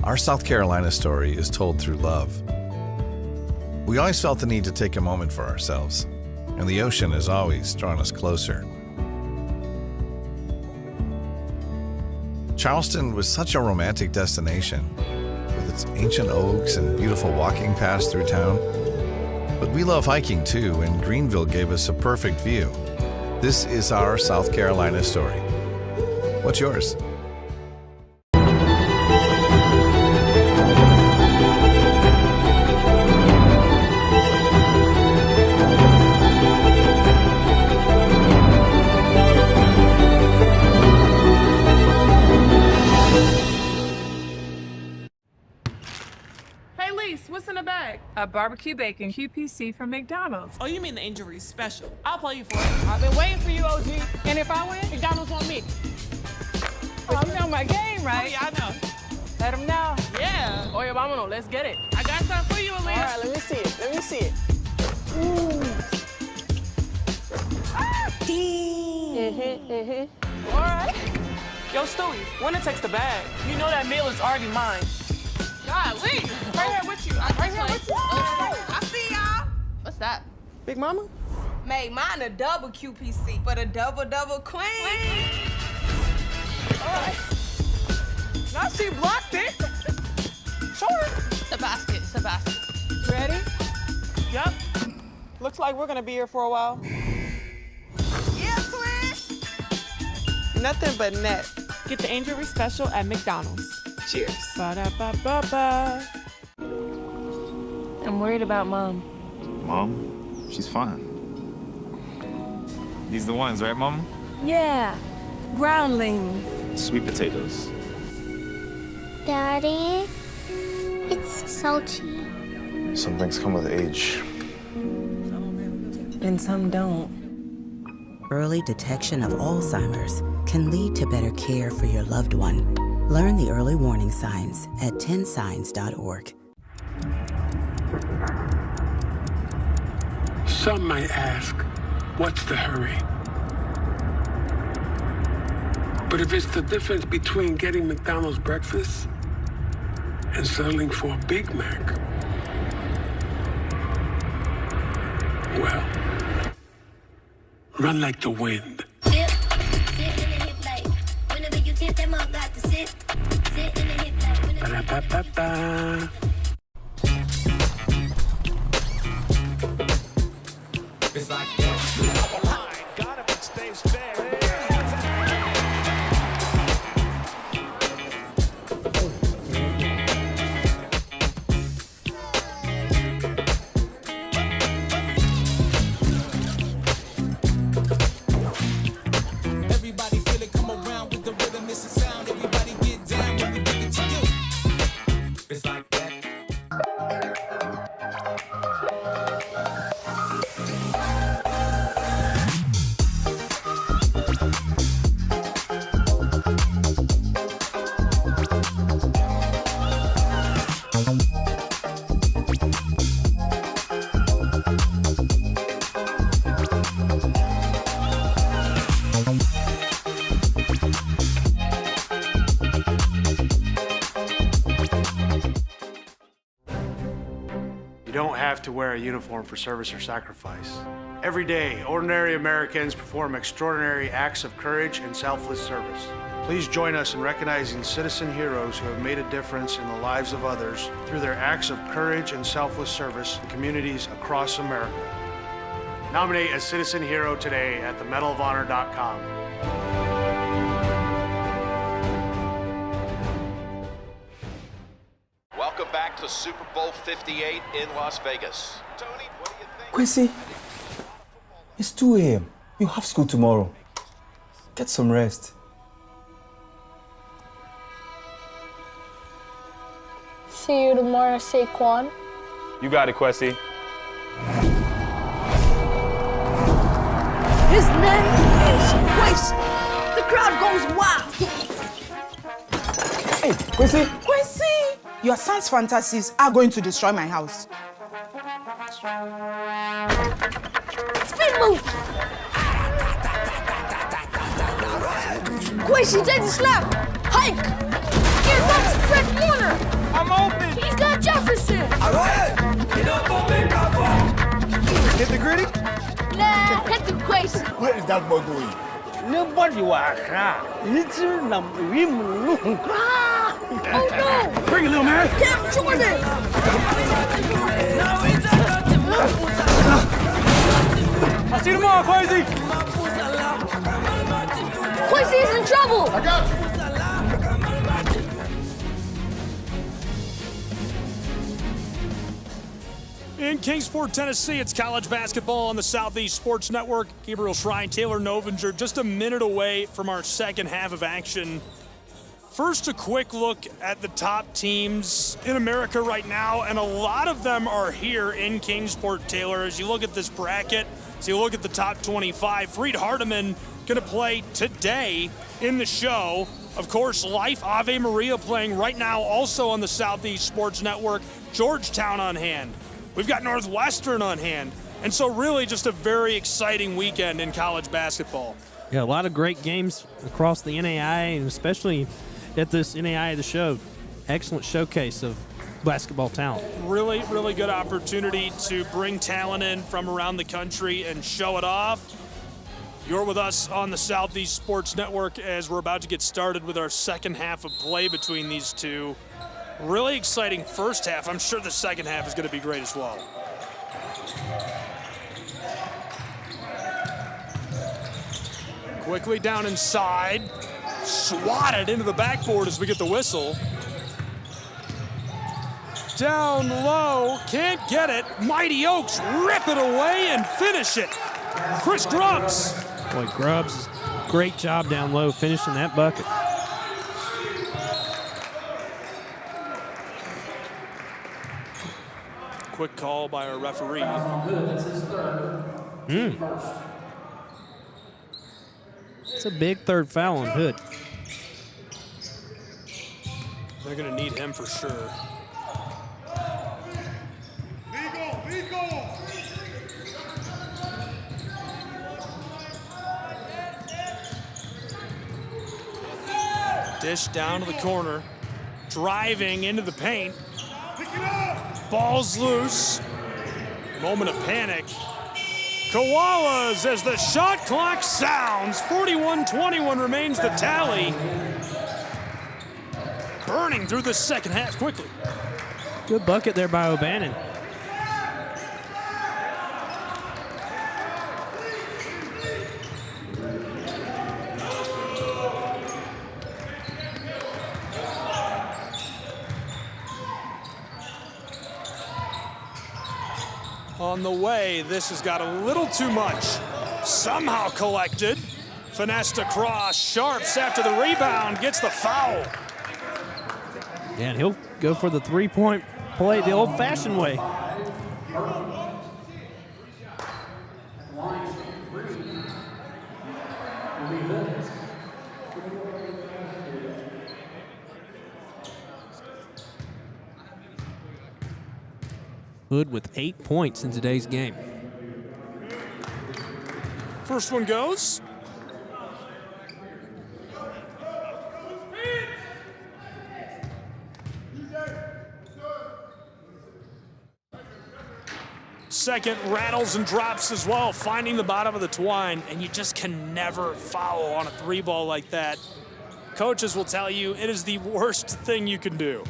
Our South Carolina story is told through love. We always felt the need to take a moment for ourselves, and the ocean has always drawn us closer. Charleston was such a romantic destination, with its ancient oaks and beautiful walking paths through town. But we love hiking too, and Greenville gave us a perfect view. This is our South Carolina story. What's yours? What's in the bag? A barbecue bacon QPC from McDonald's. Oh, you mean the injury special? I'll play you for it. I've been waiting for you, OG. And if I win, McDonald's on me. But you know my game, right? Oh, yeah, I know. Let them know. Yeah. Oye, vámonos. Let's get it. I got something for you, Aaliyah. All right, let me see it. Let me see it. Ooh. All right. Yo, Stewie, winner takes the bag. You know that meal is already mine. Golly. Right here with you. Right here with you. I see y'all. What's that? Big Mama? Made mine a double QPC, but a double queen. All right. Now she blocked it. Sure. It's a basket. It's a basket. Ready? Yep. Looks like we're gonna be here for a while. Yeah, twin. Nothing but net. Get the injury special at McDonald's. Cheers. Ba-da-ba-ba-ba. I'm worried about Mom. Mom? She's fine. These the ones, right, Mom? Yeah, groundlings. Sweet potatoes. Daddy, it's salty. Some things come with age. And some don't. Early detection of Alzheimer's can lead to better care for your loved one. Learn the early warning signs at 10signs.org. Some might ask, what's the hurry? But if it's the difference between getting McDonald's breakfast and settling for a Big Mac, well, run like the wind. Sit in the hip like whenever you tip them up, got to sit in the hip like whenever Ba-da-ba-ba-ba. It's like that. Got him, it stays fair. Everybody feel it, come around with the rhythm, it's a sound. Everybody get down when we give it to you. It's like that. You don't have to wear a uniform for service or sacrifice. Every day, ordinary Americans perform extraordinary acts of courage and selfless service. Please join us in recognizing citizen heroes who have made a difference in the lives of others through their acts of courage and selfless service in communities across America. Nominate a citizen hero today at themedalofhonor.com. Welcome back to Super Bowl 58 in Las Vegas. Tony, what do you think? Quincy, it's 2 a.m. You have school tomorrow. Get some rest. See you tomorrow, Saquon. You got it, Quessy. His name is Quincy. The crowd goes wild. Hey, Quincy! Quincy, your son's fantasies are going to destroy my house. Speed move. Quincy, take the snap. Hike. Here comes Fred Warner. I'm open. He's got Jefferson. Hit the gritty? Nah, hit the Quincy. What is that boy doing? Nobody was little number. Oh no! Bring it, little man. Cam Jordan! I'll see you tomorrow, Quessy. Quincy is in trouble! I got you. In Kingsport, Tennessee, it's college basketball on the Southeast Sports Network. Gabriel Shrine, Taylor Novinger, just a minute away from our second half of action. First, a quick look at the top teams in America right now, and a lot of them are here in Kingsport, Taylor. As you look at this bracket, as you look at the top 25, Freed Hardeman going to play today in the show. Of course, Life Ave Maria playing right now also on the Southeast Sports Network. Georgetown on hand. We've got Northwestern on hand. And so really just a very exciting weekend in college basketball. Yeah, a lot of great games across the NAIA, and especially at this NAIA The Show. Excellent showcase of basketball talent. Really, really good opportunity to bring talent in from around the country and show it off. You're with us on the Southeast Sports Network as we're about to get started with our second half of play between these two. Really exciting first half. I'm sure the second half is going to be great as well. Quickly down inside. Swatted into the backboard as we get the whistle. Down low, can't get it. Mighty Oaks rip it away and finish it. Chris Grubbs. Boy, Grubbs, great job down low finishing that bucket. Quick call by our referee. It's a big third foul on Hood. They're going to need him for sure. Dish down to the corner. Driving into the paint. Ball's loose. Moment of panic. Koalas as the shot clock sounds. 41-21 remains the tally. Burning through the second half quickly. Good bucket there by O'Bannon. On the way, this has got a little too much. Somehow collected. Finessed across. Sharps after the rebound gets the foul. And he'll go for the three-point play the old-fashioned way. Hood with 8 points in today's game. First one goes. Second rattles and drops as well, finding the bottom of the twine, and you just can never foul on a three ball like that. Coaches will tell you it is the worst thing you can do.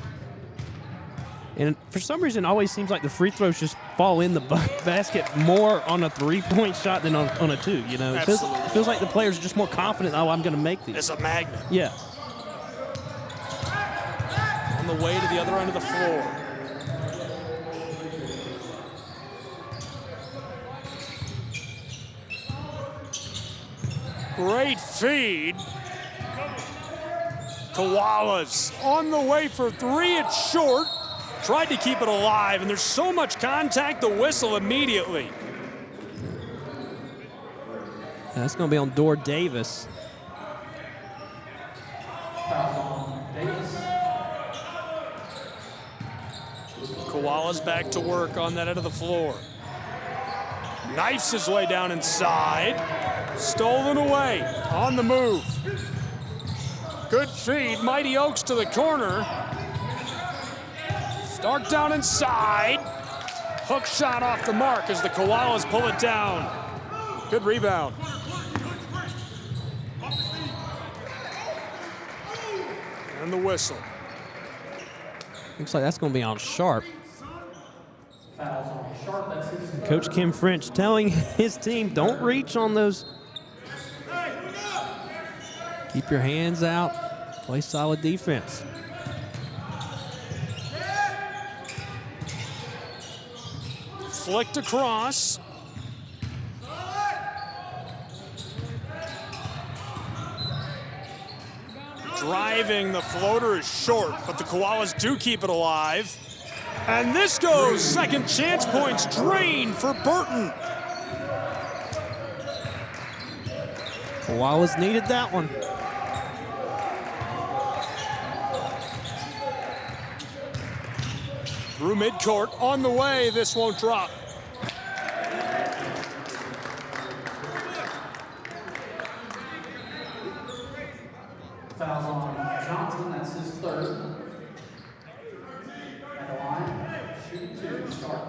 And for some reason, it always seems like the free throws just fall in the basket more on a three-point shot than on a two. You know, it feels like the players are just more confident. Oh, I'm going to make these. It's a magnet. Yeah. On the way to the other end of the floor. Great feed. Koalas on the way for three. It's short. Tried to keep it alive, and there's so much contact, the whistle immediately. That's going to be on Dor Davis. Koalas back to work on that end of the floor. Knifes his way down inside. Stolen away on the move. Good feed. Mighty Oaks to the corner. Stark down inside. Hook shot off the mark as the Koalas pull it down. Good rebound. And the whistle. Looks like that's going to be on Sharp. Coach Kim French telling his team, don't reach on those. Keep your hands out. Play solid defense. Flicked across. Driving, the floater is short, but the Koalas do keep it alive. And this goes, second chance points drained for Burton. Koalas needed that one. Through midcourt, on the way, this won't drop. Fouls on Johnson, that's his third. At the line, shoot two, Sharp.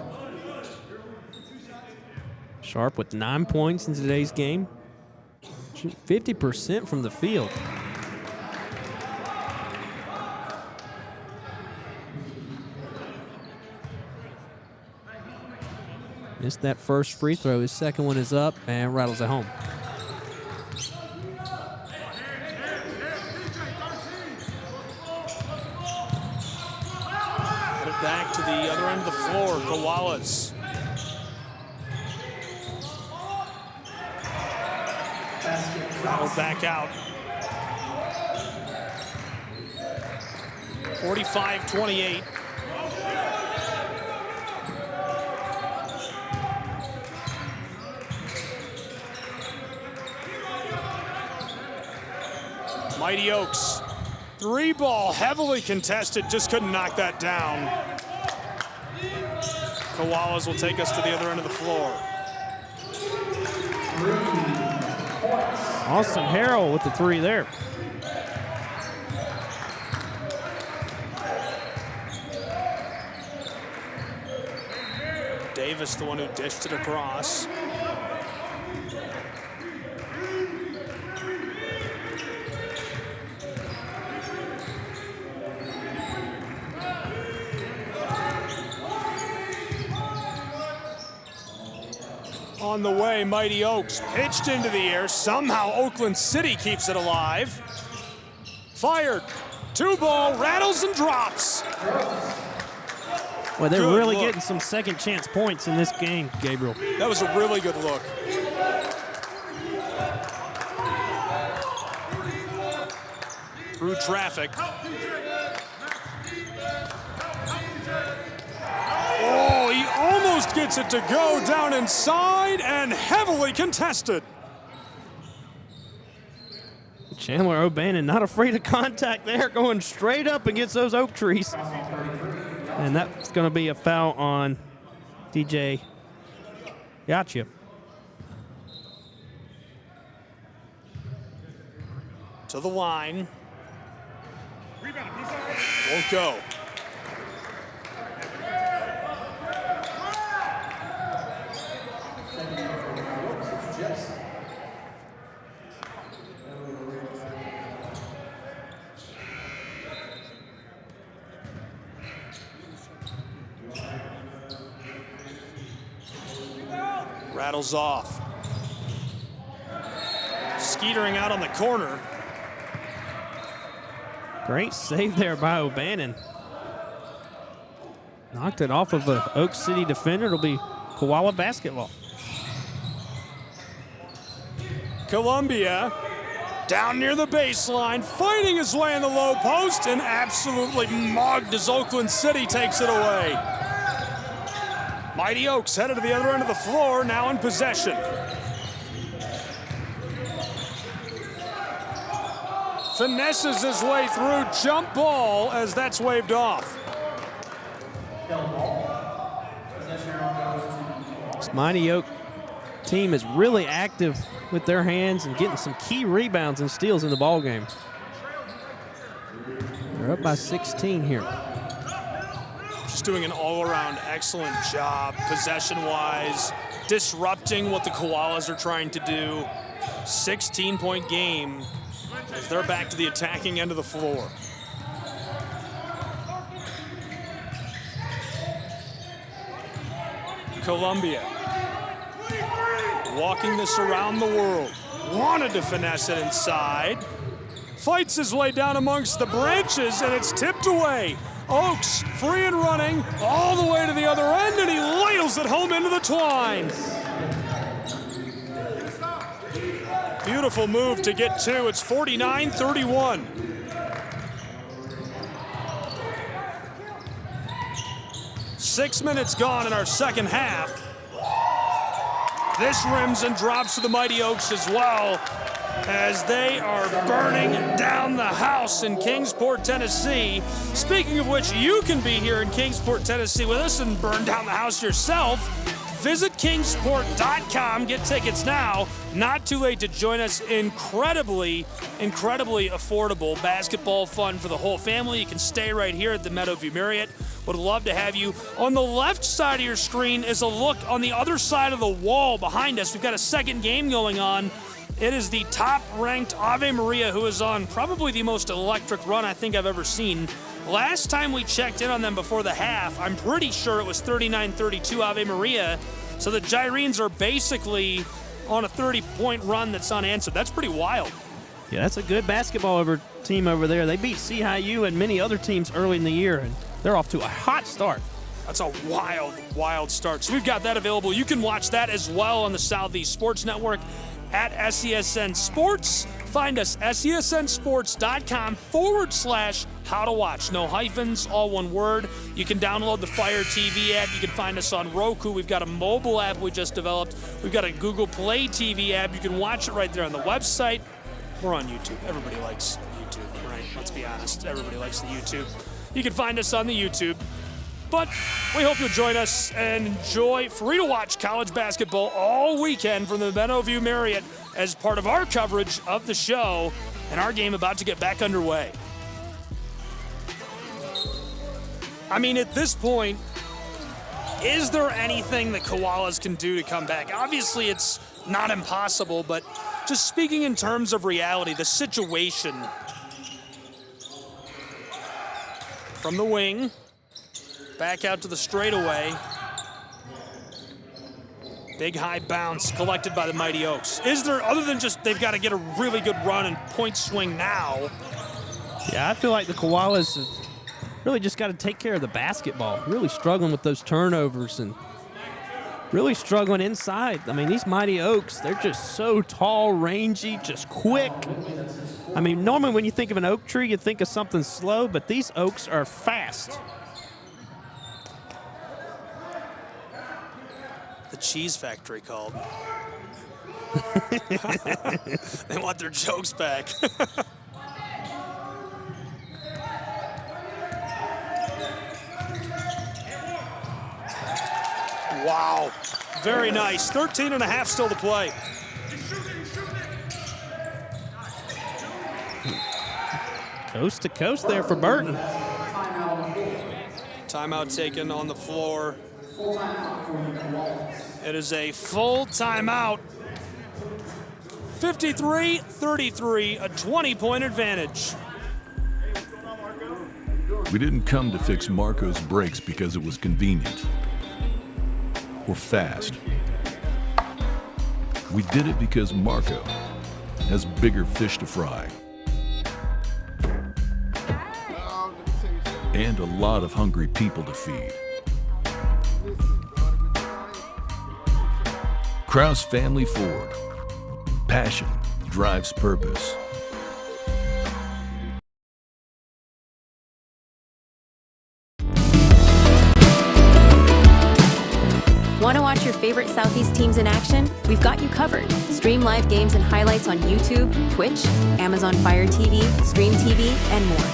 Sharp with 9 points in today's game. 50% from the field. Missed that first free throw. His second one is up and rattles it home. Headed back to the other end of the floor, Koalas. Rattled back out. 45-28. Mighty Oaks. Three ball, heavily contested, just couldn't knock that down. Koalas will take us to the other end of the floor. Austin Harrell with the three there. Davis, the one who dished it across. On the way, Mighty Oaks pitched into the air. Somehow Oakland City keeps it alive. Fired. 2-ball, rattles and drops. Well, they're Good really look. getting some second chance points in this game, Gabriel. That was a really good look. Through traffic. Oh, he almost gets it to go down inside and heavily contested. Chandler O'Bannon not afraid of contact there, going straight up against those oak trees. And that's going to be a foul on DJ Gotcha. To the line. Won't go. Rattles off. Skeetering out on the corner. Great save there by O'Bannon. Knocked it off of an Oak City defender. It'll be Koala basketball. Columbia down near the baseline, fighting his way in the low post and absolutely mugged as Oakland City takes it away. Mighty Oaks headed to the other end of the floor, now in possession. Finesses his way through, jump ball as that's waved off. This Mighty Oak team is really active with their hands and getting some key rebounds and steals in the ball game. They're up by 16 here. Just doing an all-around excellent job, possession-wise, disrupting what the Koalas are trying to do. 16-point game as they're back to the attacking end of the floor. Columbia walking this around the world. Wanted to finesse it inside. Fights his way down amongst the branches, and it's tipped away. Oaks free and running all the way to the other end, and he ladles it home into the twine. Beautiful move to get two. It's 49-31. Six minutes gone in our second half. This rims and drops to the Mighty Oaks as well, as they are burning down the house in Kingsport, Tennessee. Speaking of which, you can be here in Kingsport, Tennessee with us and burn down the house yourself. Visit kingsport.com. Get tickets now. Not too late to join us. Incredibly affordable basketball fun for the whole family. You can stay right here at the Meadowview Marriott. Would love to have you. On the left side of your screen is a look on the other side of the wall behind us. We've got a second game going on. It is the top-ranked Ave Maria, who is on probably the most electric run I think I've ever seen. Last time we checked in on them before the half, I'm pretty sure it was 39-32 Ave Maria. So the Gyrenes are basically on a 30-point run that's unanswered. That's pretty wild. Yeah, that's a good basketball team over there. They beat CIU and many other teams early in the year, and they're off to a hot start. That's a wild start. So we've got that available. You can watch that as well on the Southeast Sports Network at SESN Sports. Find us, SESNsports.com/how to watch. No hyphens, all one word. You can download the Fire TV app. You can find us on Roku. We've got a mobile app we just developed. We've got a Google Play TV app. You can watch it right there on the website. We're on YouTube. Everybody likes YouTube, right? Let's be honest. Everybody likes the YouTube. You can find us on the YouTube. But we hope you'll join us and enjoy free-to-watch college basketball all weekend from the Meadowview Marriott as part of our coverage of the show and our game about to get back underway. I mean, at this point, Is there anything that Koalas can do to come back? Obviously, it's not impossible, but just speaking in terms of reality, the situation. From the wing, back out to the straightaway. Big high bounce collected by the Mighty Oaks. Is there, other than just they've got to get a really good run and point swing now? Yeah, I feel like the Koalas have really just got to take care of the basketball. Really struggling with those turnovers and really struggling inside. I mean, these Mighty Oaks, they're just so tall, rangy, just quick. I mean, normally when you think of an oak tree, you think of something slow, but these oaks are fast. The cheese factory called. They want their jokes back. Wow, very nice. 13.5 still to play. Coast to coast there for Burton. Timeout taken on the floor. It is a full timeout. 53-33, a 20-point advantage. We didn't come to fix Marco's brakes because it was convenient or fast. We did it because Marco has bigger fish to fry and a lot of hungry people to feed. Krause Family Ford. Passion drives purpose. Want to watch your favorite Southeast teams in action? We've got you covered. Stream live games and highlights on YouTube, Twitch, Amazon Fire TV, Stream TV, and more.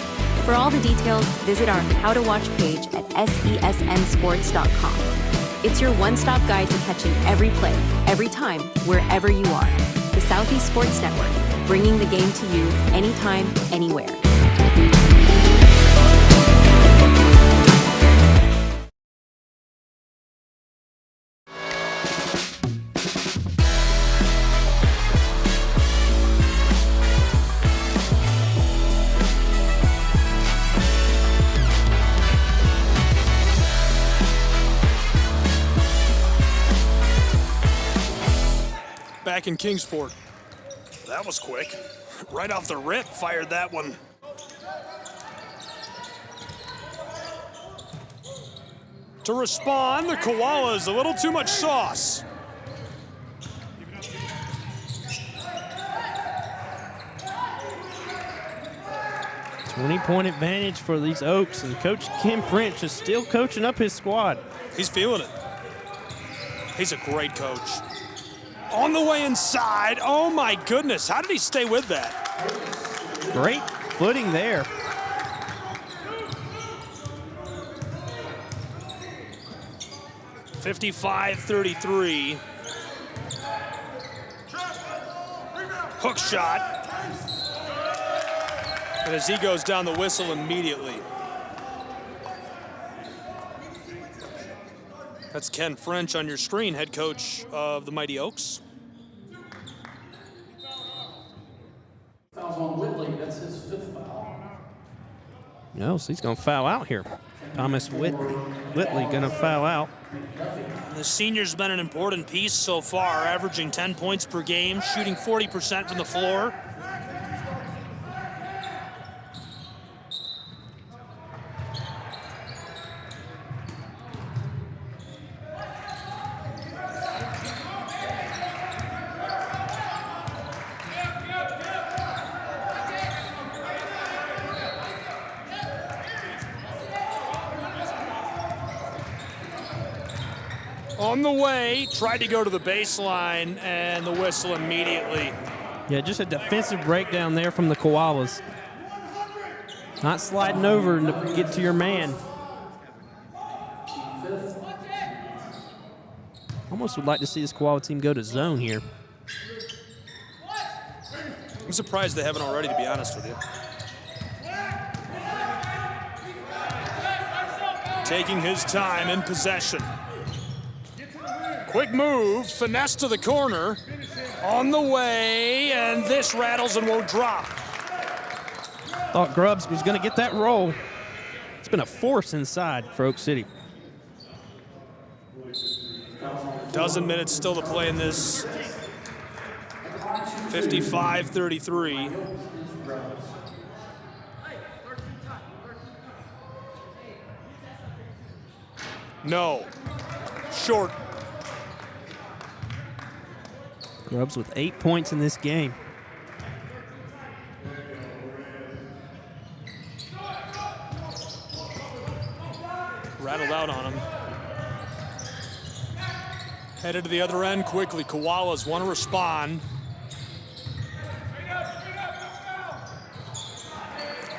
For all the details, visit our How to Watch page at sesnsports.com. It's your one-stop guide to catching every play, every time, wherever you are. The Southeast Sports Network, bringing the game to you anytime, anywhere. Back in Kingsport. That was quick. Right off the rip, fired that one. To respond, the Koalas, a little too much sauce. Point advantage for these Oaks, and Coach Kim French is still coaching up his squad. He's feeling it. He's a great coach. On the way inside, oh my goodness, how did he stay with that? Great footing there. (55-33). Hook shot. And as he goes down, the whistle immediately. That's Ken French on your screen, head coach of the Mighty Oaks. Fouls on Whitley, that's his 5th foul. No, so he's going to foul out here. Thomas Whitley going to foul out. The senior's been an important piece so far, averaging 10 points per game, shooting 40% from the floor. On the way, tried to go to the baseline, and the whistle immediately. Yeah, just a defensive breakdown there from the Koalas. Not sliding over to get to your man. Almost would like to see this Koala team go to zone here. I'm surprised they haven't already, to be honest with you. Taking his time in possession. Quick move, finesse to the corner. On the way, and this rattles and won't drop. Thought Grubbs was going to get that roll. It's been a force inside for Oak City. A dozen minutes still to play in this. 55-33. No. Short. Grubbs with 8 points in this game. Rattled out on him. Headed to the other end quickly. Koalas want to respond.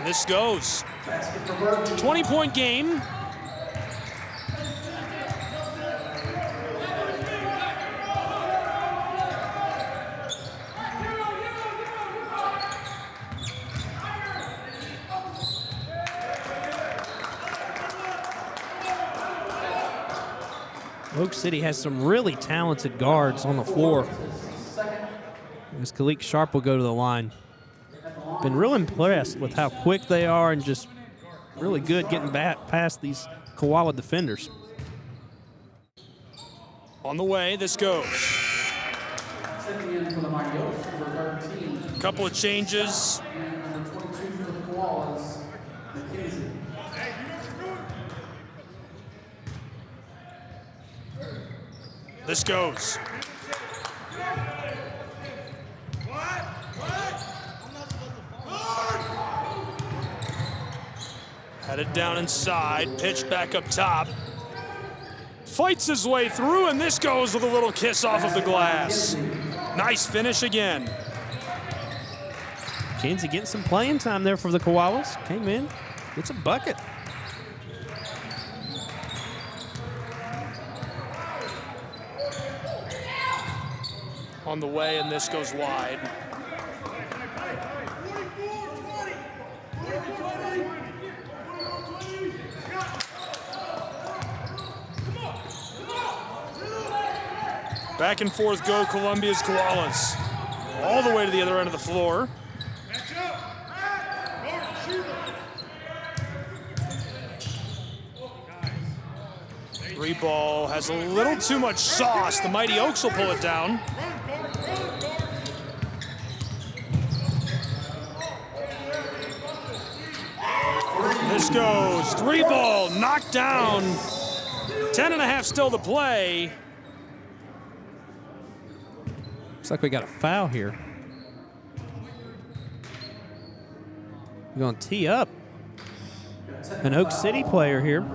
This goes. 20-point game. Oak City has some really talented guards on the floor. As Khalik Sharp will go to the line. Been real impressed with how quick they are and just really good getting past these Koala defenders. On the way, this goes. Couple of changes. This goes. Headed down inside, pitched back up top. Fights his way through, and this goes with a little kiss off of the glass. Nice finish again. Kenzie getting some playing time there for the Koalas. Came in, gets a bucket. On the way, and this goes wide. Back and forth go Columbia's Koalas. All the way to the other end of the floor. Three ball has a little too much sauce. The Mighty Oaks will pull it down. This goes, three ball, knocked down. 10.5 still to play. Looks like we got a foul here. We're going to tee up an Oak City player here.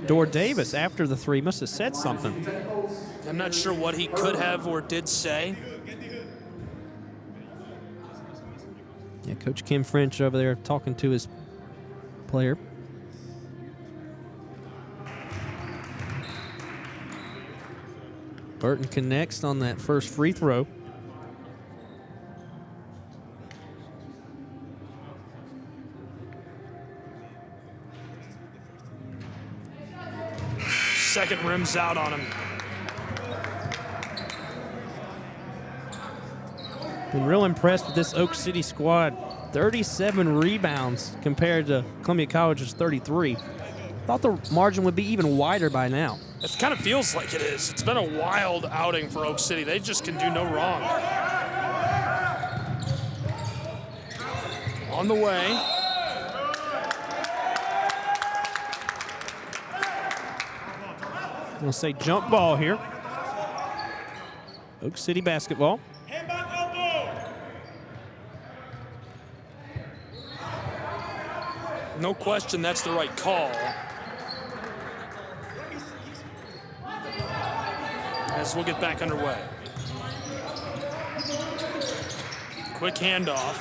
Dor Davis, after the three, must have said something. I'm not sure what he could have or did say. Yeah, Coach Kim French over there talking to his player. Burton connects on that first free throw. Second rims out on him. Been real impressed with this Oak City squad. 37 rebounds compared to Columbia College's 33. Thought the margin would be even wider by now. It kind of feels like it is. It's been a wild outing for Oak City. They just can do no wrong. On the way. We'll say jump ball here. Oak City basketball. No question that's the right call. As we'll get back underway. Quick handoff.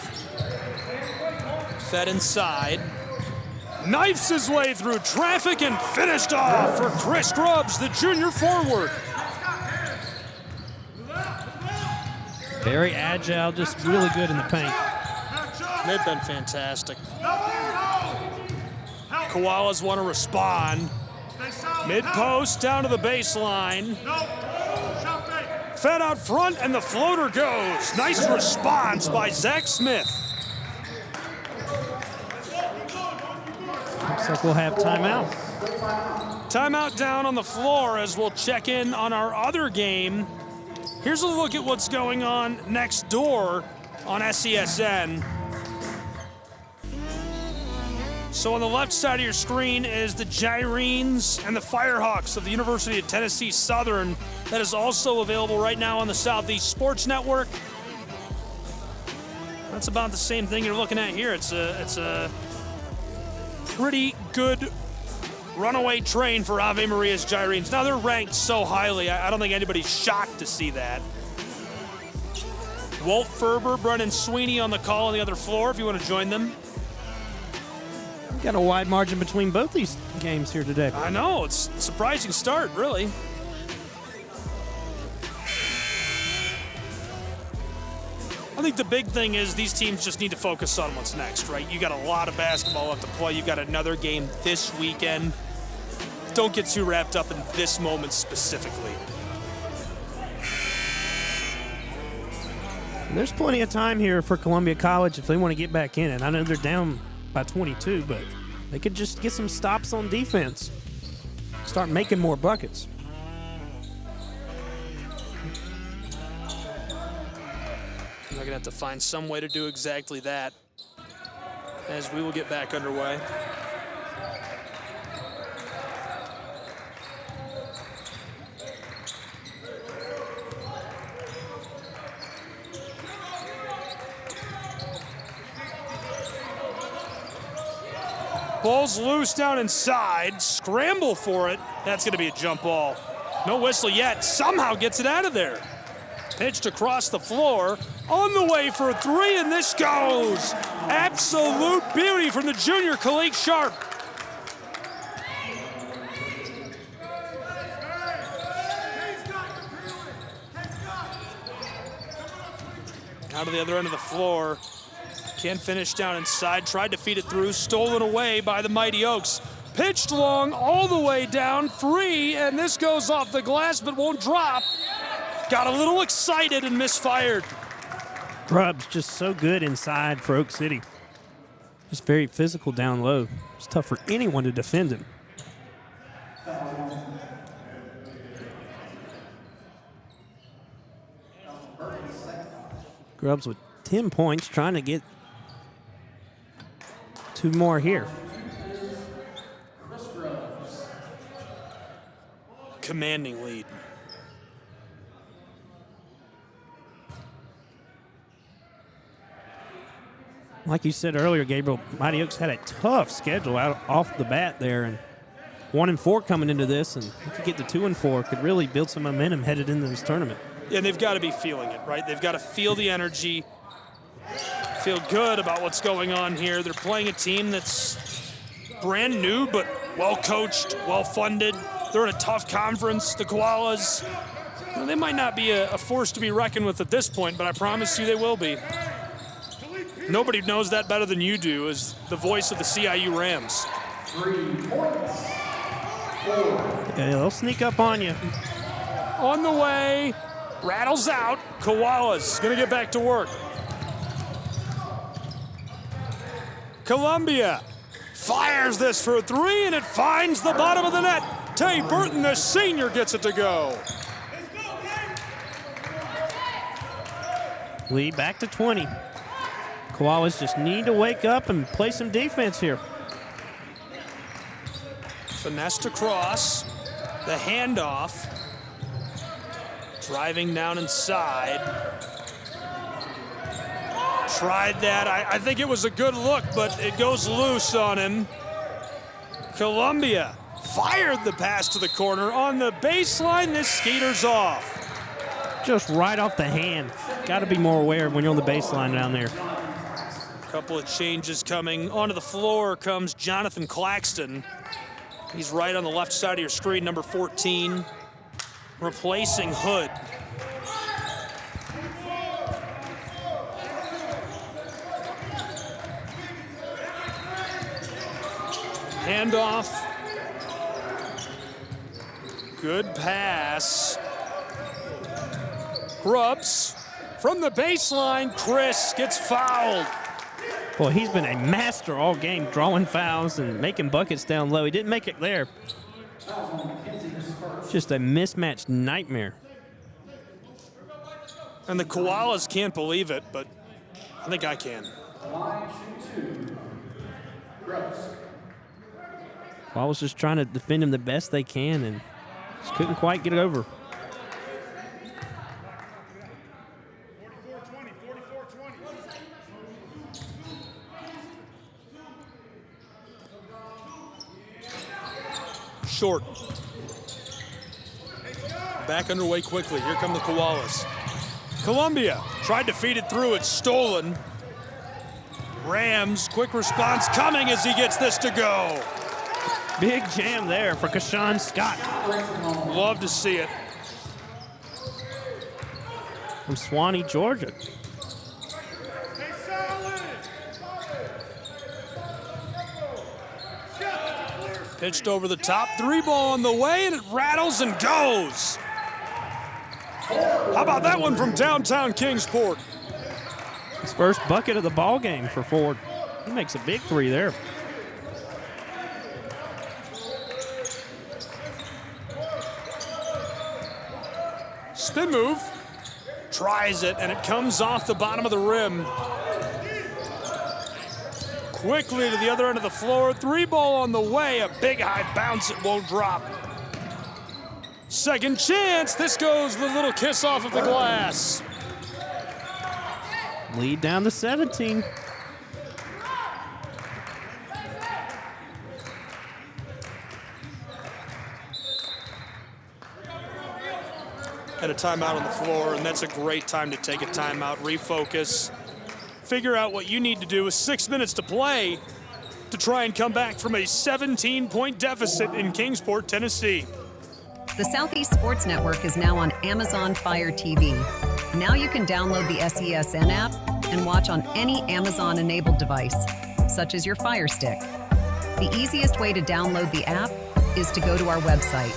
Fed inside. Knifes his way through traffic and finished off for Chris Grubbs, the junior forward. Very agile, just really good in the paint. They've been fantastic. Koalas want to respond. Mid-post down to the baseline. Fed out front, and the floater goes. Nice response by Zach Smith. Looks like we'll have timeout. Timeout down on the floor as we'll check in on our other game. Here's a look at what's going on next door on SESN. So on the left side of your screen is the Gyrenes and the Firehawks of the University of Tennessee Southern. That is also available right now on the Southeast Sports Network. That's about the same thing you're looking at here. It's a pretty good runaway train for Ave Maria's Gyrenes. Now they're ranked so highly, I don't think anybody's shocked to see that. Walt Ferber, Brennan Sweeney on the call on the other floor if you want to join them. Got a wide margin between both these games here today. I know, it's a surprising start, really. I think the big thing is these teams just need to focus on what's next, right? You got a lot of basketball left to play. You got another game this weekend. Don't get too wrapped up in this moment specifically. And there's plenty of time here for Columbia College if they want to get back in it. I know they're down by 22, but they could just get some stops on defense. Start making more buckets. We're going to have to find some way to do exactly that as we will get back underway. Ball's loose down inside. Scramble for it. That's going to be a jump ball. No whistle yet. Somehow gets it out of there. Pitched across the floor. On the way for a three, and this goes. Absolute beauty from the junior, Khalik Sharp. Out of the other end of the floor. Can't finish down inside, tried to feed it through, stolen away by the Mighty Oaks. Pitched long all the way down, free, and this goes off the glass but won't drop. Got a little excited and misfired. Grubb's just so good inside for Oak City. Just very physical down low. It's tough for anyone to defend him. Grubbs with 10 points, trying to get 2 more here. Commanding lead. Like you said earlier, Gabriel, Mighty Oaks had a tough schedule out off the bat there, and 1-4 coming into this, and if you get to 2-4, could really build some momentum headed into this tournament. Yeah, and they've got to be feeling it, right? They've got to feel the energy, feel good about what's going on here. They're playing a team that's brand new, but well-coached, well-funded. They're in a tough conference, the Koalas. You know, they might not be a force to be reckoned with at this point, but I promise you they will be. Nobody knows that better than you do as the voice of the CIU Rams. 3 points. 4. Yeah, they'll sneak up on you. On the way, rattles out. Koalas gonna get back to work. Columbia fires this for a 3, and it finds the bottom of the net. Tay Burton, the senior, gets it to go. Lead back to 20. Koalas just need to wake up and play some defense here. Finessed across, the handoff. Driving down inside. Tried that. I think it was a good look, but it goes loose on him. Columbia fired the pass to the corner. On the baseline, this skaters off. Just right off the hand. Got to be more aware when you're on the baseline down there. Couple of changes coming. Onto the floor comes Jonathan Claxton. He's right on the left side of your screen, number 14, replacing Hood. Handoff. Good pass. Grubbs from the baseline. Chris gets fouled. Boy, he's been a master all game, drawing fouls and making buckets down low. He didn't make it there. Just a mismatched nightmare. And the Koalas can't believe it, but I think I can. Koalas just trying to defend him the best they can and just couldn't quite get it over. Short. Back underway quickly. Here come the Koalas. Columbia tried to feed it through. It's stolen. Rams, quick response coming as he gets this to go. Big jam there for Kashawn Scott. Love to see it. From Swanee, Georgia. Pitched over the top, 3-ball on the way, and it rattles and goes. How about that one from downtown Kingsport? His first bucket of the ball game for Ford. He makes a big 3 there. Spin move, tries it, and it comes off the bottom of the rim. Quickly to the other end of the floor, 3-ball on the way, a big high bounce, it won't drop. Second chance, this goes the little kiss off of the glass. Lead down to 17. Had a timeout on the floor, and that's a great time to take a timeout, refocus, figure out what you need to do with 6 minutes to play to try and come back from a 17-point deficit in Kingsport, Tennessee. The Southeast Sports Network is now on Amazon Fire TV. Now you can download the SESN app and watch on any Amazon-enabled device, such as your Fire Stick. The easiest way to download the app is to go to our website,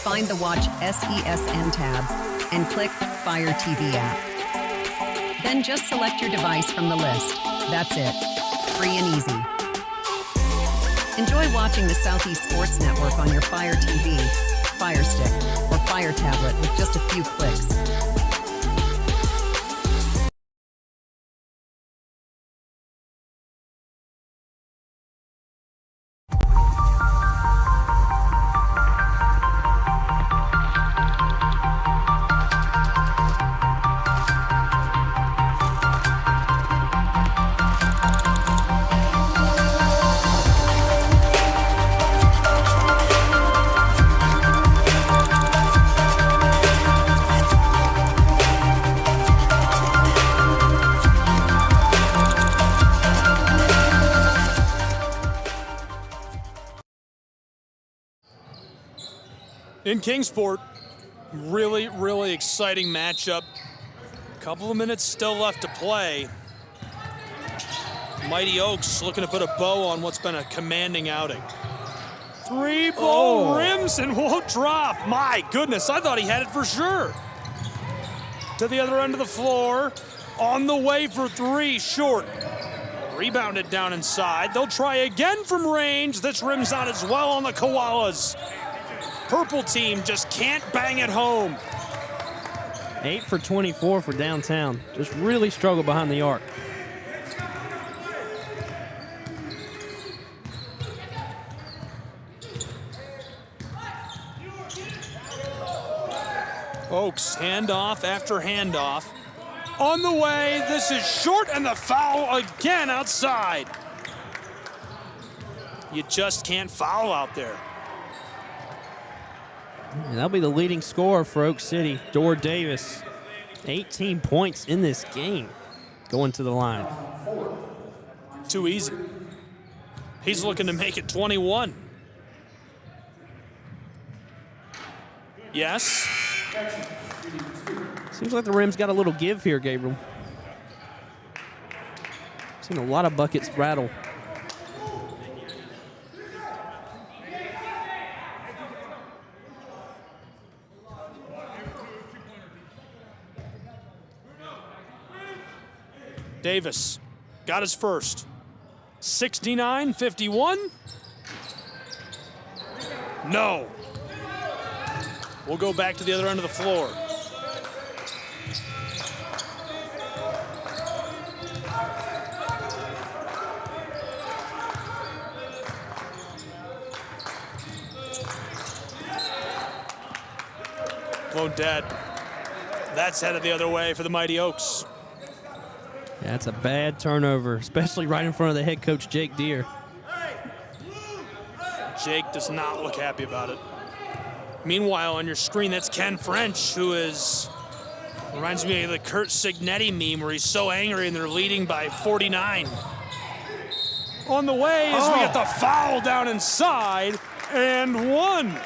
find the Watch SESN tab, and click Fire TV app. Then just select your device from the list. That's it. Free and easy. Enjoy watching the Southeast Sports Network on your Fire TV, Fire Stick, or Fire tablet with just a few clicks. In Kingsport, really exciting matchup. A couple of minutes still left to play. Mighty Oaks looking to put a bow on what's been a commanding outing. 3-ball rims and won't drop. My goodness, I thought he had it for sure. To the other end of the floor, on the way for 3, short. Rebounded down inside. They'll try again from range. This rims out as well on the Koalas. Purple team just can't bang it home. 8 for 24 for downtown. Just really struggled behind the arc. Oaks, handoff after handoff. On the way, this is short, and the foul again outside. You just can't foul out there. And that'll be the leading scorer for Oak City, Dor Davis. 18 points in this game going to the line. Too easy. He's looking to make it 21. Yes. Seems like the rim's got a little give here, Gabriel. Seen a lot of buckets rattle. Davis got his first. 69-51. No. We'll go back to the other end of the floor. Won't dead. That's headed the other way for the Mighty Oaks. That's a bad turnover, especially right in front of the head coach, Jake Deere. Jake does not look happy about it. Meanwhile, on your screen, that's Ken French, who reminds me of the Kurt Signetti meme where he's so angry and they're leading by 49. On the way as we get the foul down inside, and one.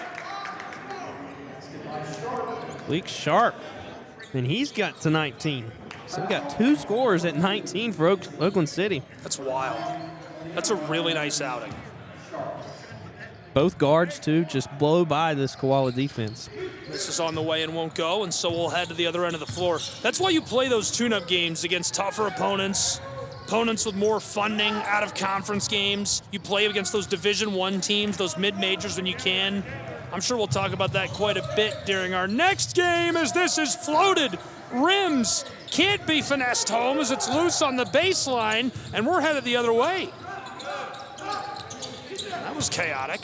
Leak Sharp, and he's got to 19. So we got 2 scores at 19 for Oakland City. That's wild. That's a really nice outing. Both guards, too, just blow by this Koala defense. This is on the way and won't go, and so we'll head to the other end of the floor. That's why you play those tune-up games against tougher opponents, opponents with more funding, out-of-conference games. You play against those Division I teams, those mid-majors when you can. I'm sure we'll talk about that quite a bit during our next game as this is floated. Rims can't be finessed home as it's loose on the baseline, and we're headed the other way. That was chaotic.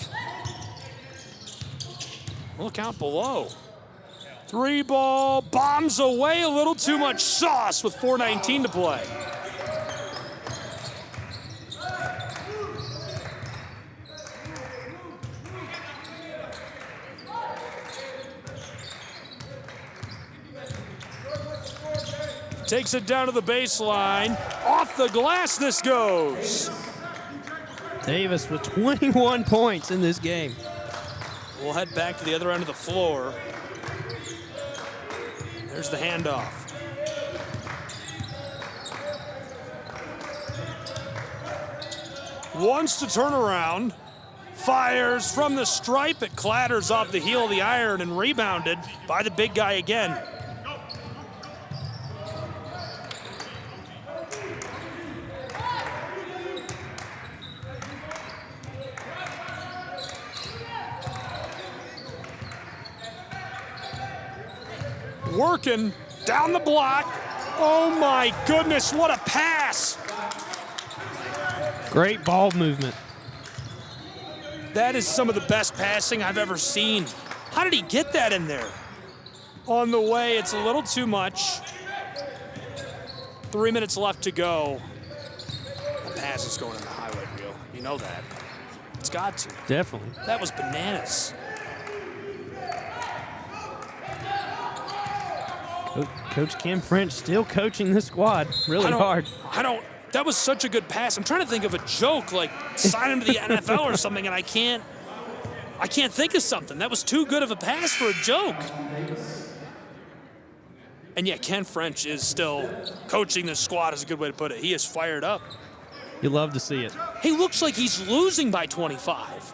Look out below. 3 ball, bombs away, a little too much sauce with 4:19 to play. Takes it down to the baseline. Off the glass this goes. Davis with 21 points in this game. We'll head back to the other end of the floor. There's the handoff. Wants to turn around. Fires from the stripe. It clatters off the heel of the iron and rebounded by the big guy again. Working down the block. Oh my goodness, what a pass. Great ball movement. That is some of the best passing I've ever seen. How did he get that in there? On the way, it's a little too much. 3 minutes left to go. The pass is going in the highlight reel. You know that. It's got to. Definitely. That was bananas. Coach Ken French still coaching this squad really hard. That was such a good pass. I'm trying to think of a joke, like sign him to the NFL or something, and I can't think of something. That was too good of a pass for a joke. And yet Ken French is still coaching this squad is a good way to put it. He is fired up. You love to see it. He looks like he's losing by 25.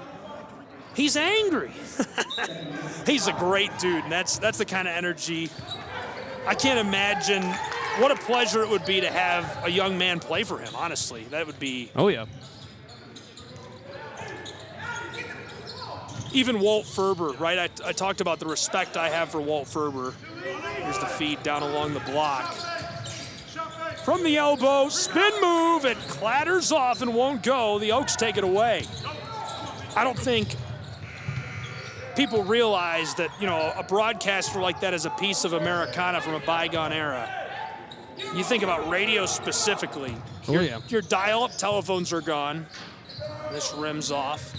He's angry. He's a great dude, and that's the kind of energy. I can't imagine what a pleasure it would be to have a young man play for him, honestly. That would be... Oh, yeah. Even Walt Ferber, right? I talked about the respect I have for Walt Ferber. Here's the feed down along the block. From the elbow, spin move, it clatters off and won't go. The Oaks take it away. I don't think people realize that, you know, a broadcaster like that is a piece of Americana from a bygone era. You think about radio specifically. Your dial-up telephones are gone. This rims off.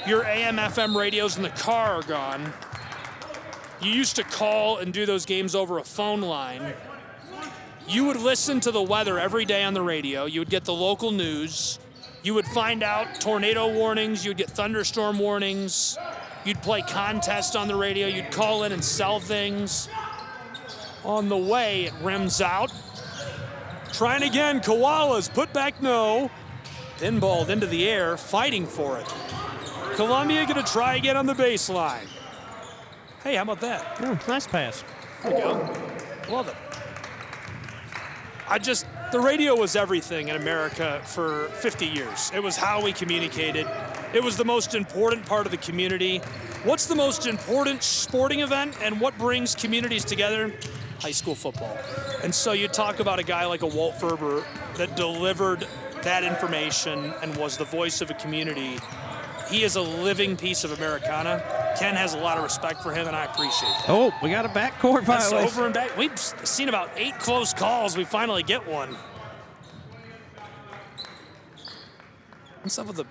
Your AM/FM radios in the car are gone. You used to call and do those games over a phone line. You would listen to the weather every day on the radio. You would get the local news. You would find out tornado warnings. You would get thunderstorm warnings. You'd play contests on the radio. You'd call in and sell things. On the way, it rims out. Trying again, Koalas, put back no. Pinballed into the air, fighting for it. Columbia gonna try again on the baseline. Hey, how about that? Oh, nice pass. There we go. Love it. The radio was everything in America for 50 years. It was how we communicated. It was the most important part of the community. What's the most important sporting event and what brings communities together? High school football. And so you talk about a guy like a Walt Ferber that delivered that information and was the voice of a community. He is a living piece of Americana. Ken has a lot of respect for him, and I appreciate that. Oh, we got a backcourt violation. That's over and back. We've seen about 8 close calls. We finally get one. What's up with the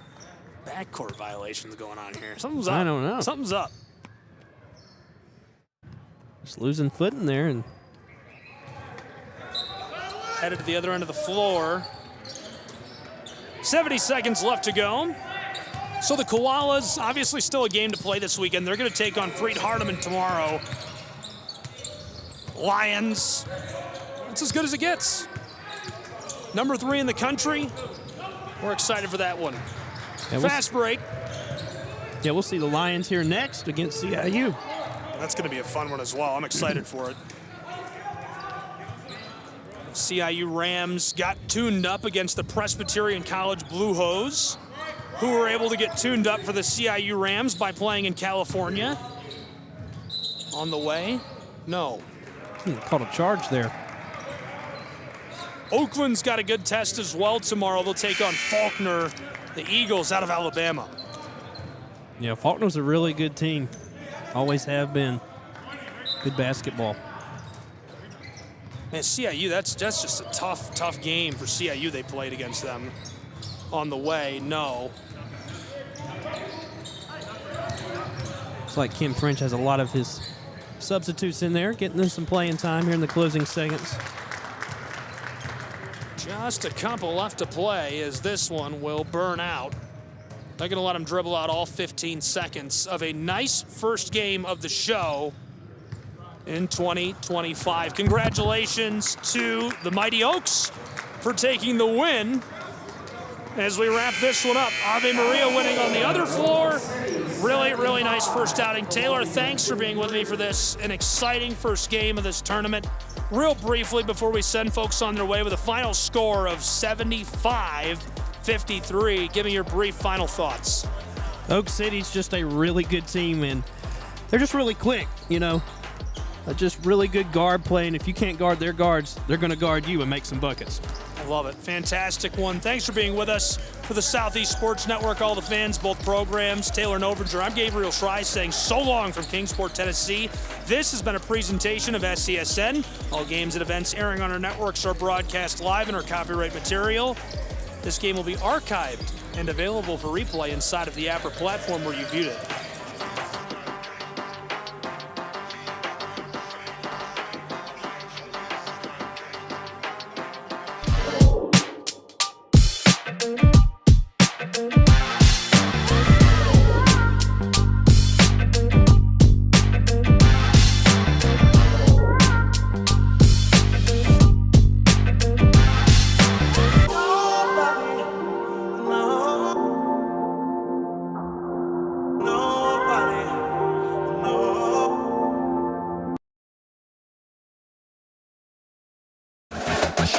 backcourt violations going on here? Something's up. I don't know. Something's up. Just losing footing there and headed to the other end of the floor. 70 seconds left to go. So the Koalas, obviously still a game to play this weekend. They're going to take on Freed Hardeman tomorrow. Lions, that's as good as it gets. Number 3 in the country. We're excited for that one. Yeah, Fast break. Yeah, we'll see the Lions here next against CIU. That's going to be a fun one as well. I'm excited for it. CIU Rams got tuned up against the Presbyterian College Blue Hose, who were able to get tuned up for the CIU Rams by playing in California. On the way? No. Called a charge there. Oakland's got a good test as well tomorrow. They'll take on Faulkner, the Eagles out of Alabama. Yeah, Faulkner's a really good team. Always have been. Good basketball. Man, CIU, that's just a tough game for CIU. They played against them on the way. No. It's like Kim French has a lot of his substitutes in there, getting them some playing time here in the closing seconds. Just a couple left to play as this one will burn out. They're going to let him dribble out all 15 seconds of a nice first game of the show in 2025. Congratulations to the Mighty Oaks for taking the win. As we wrap this one up, Ave Maria winning on the other floor. Really, really nice first outing. Taylor, thanks for being with me for this. An exciting first game of this tournament. Real briefly before we send folks on their way with a final score of 75-53. Give me your brief final thoughts. Oak City's just a really good team, and they're just really quick, you know. Just really good guard play, and if you can't guard their guards, they're going to guard you and make some buckets. I love it. Fantastic one. Thanks for being with us for the Southeast Sports Network, all the fans, both programs. Taylor Novinger, I'm Gabriel Schrei saying so long from Kingsport, Tennessee. This has been a presentation of SCSN. All games and events airing on our networks are broadcast live and are copyright material. This game will be archived and available for replay inside of the Apple platform where you viewed it.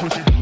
Switch it.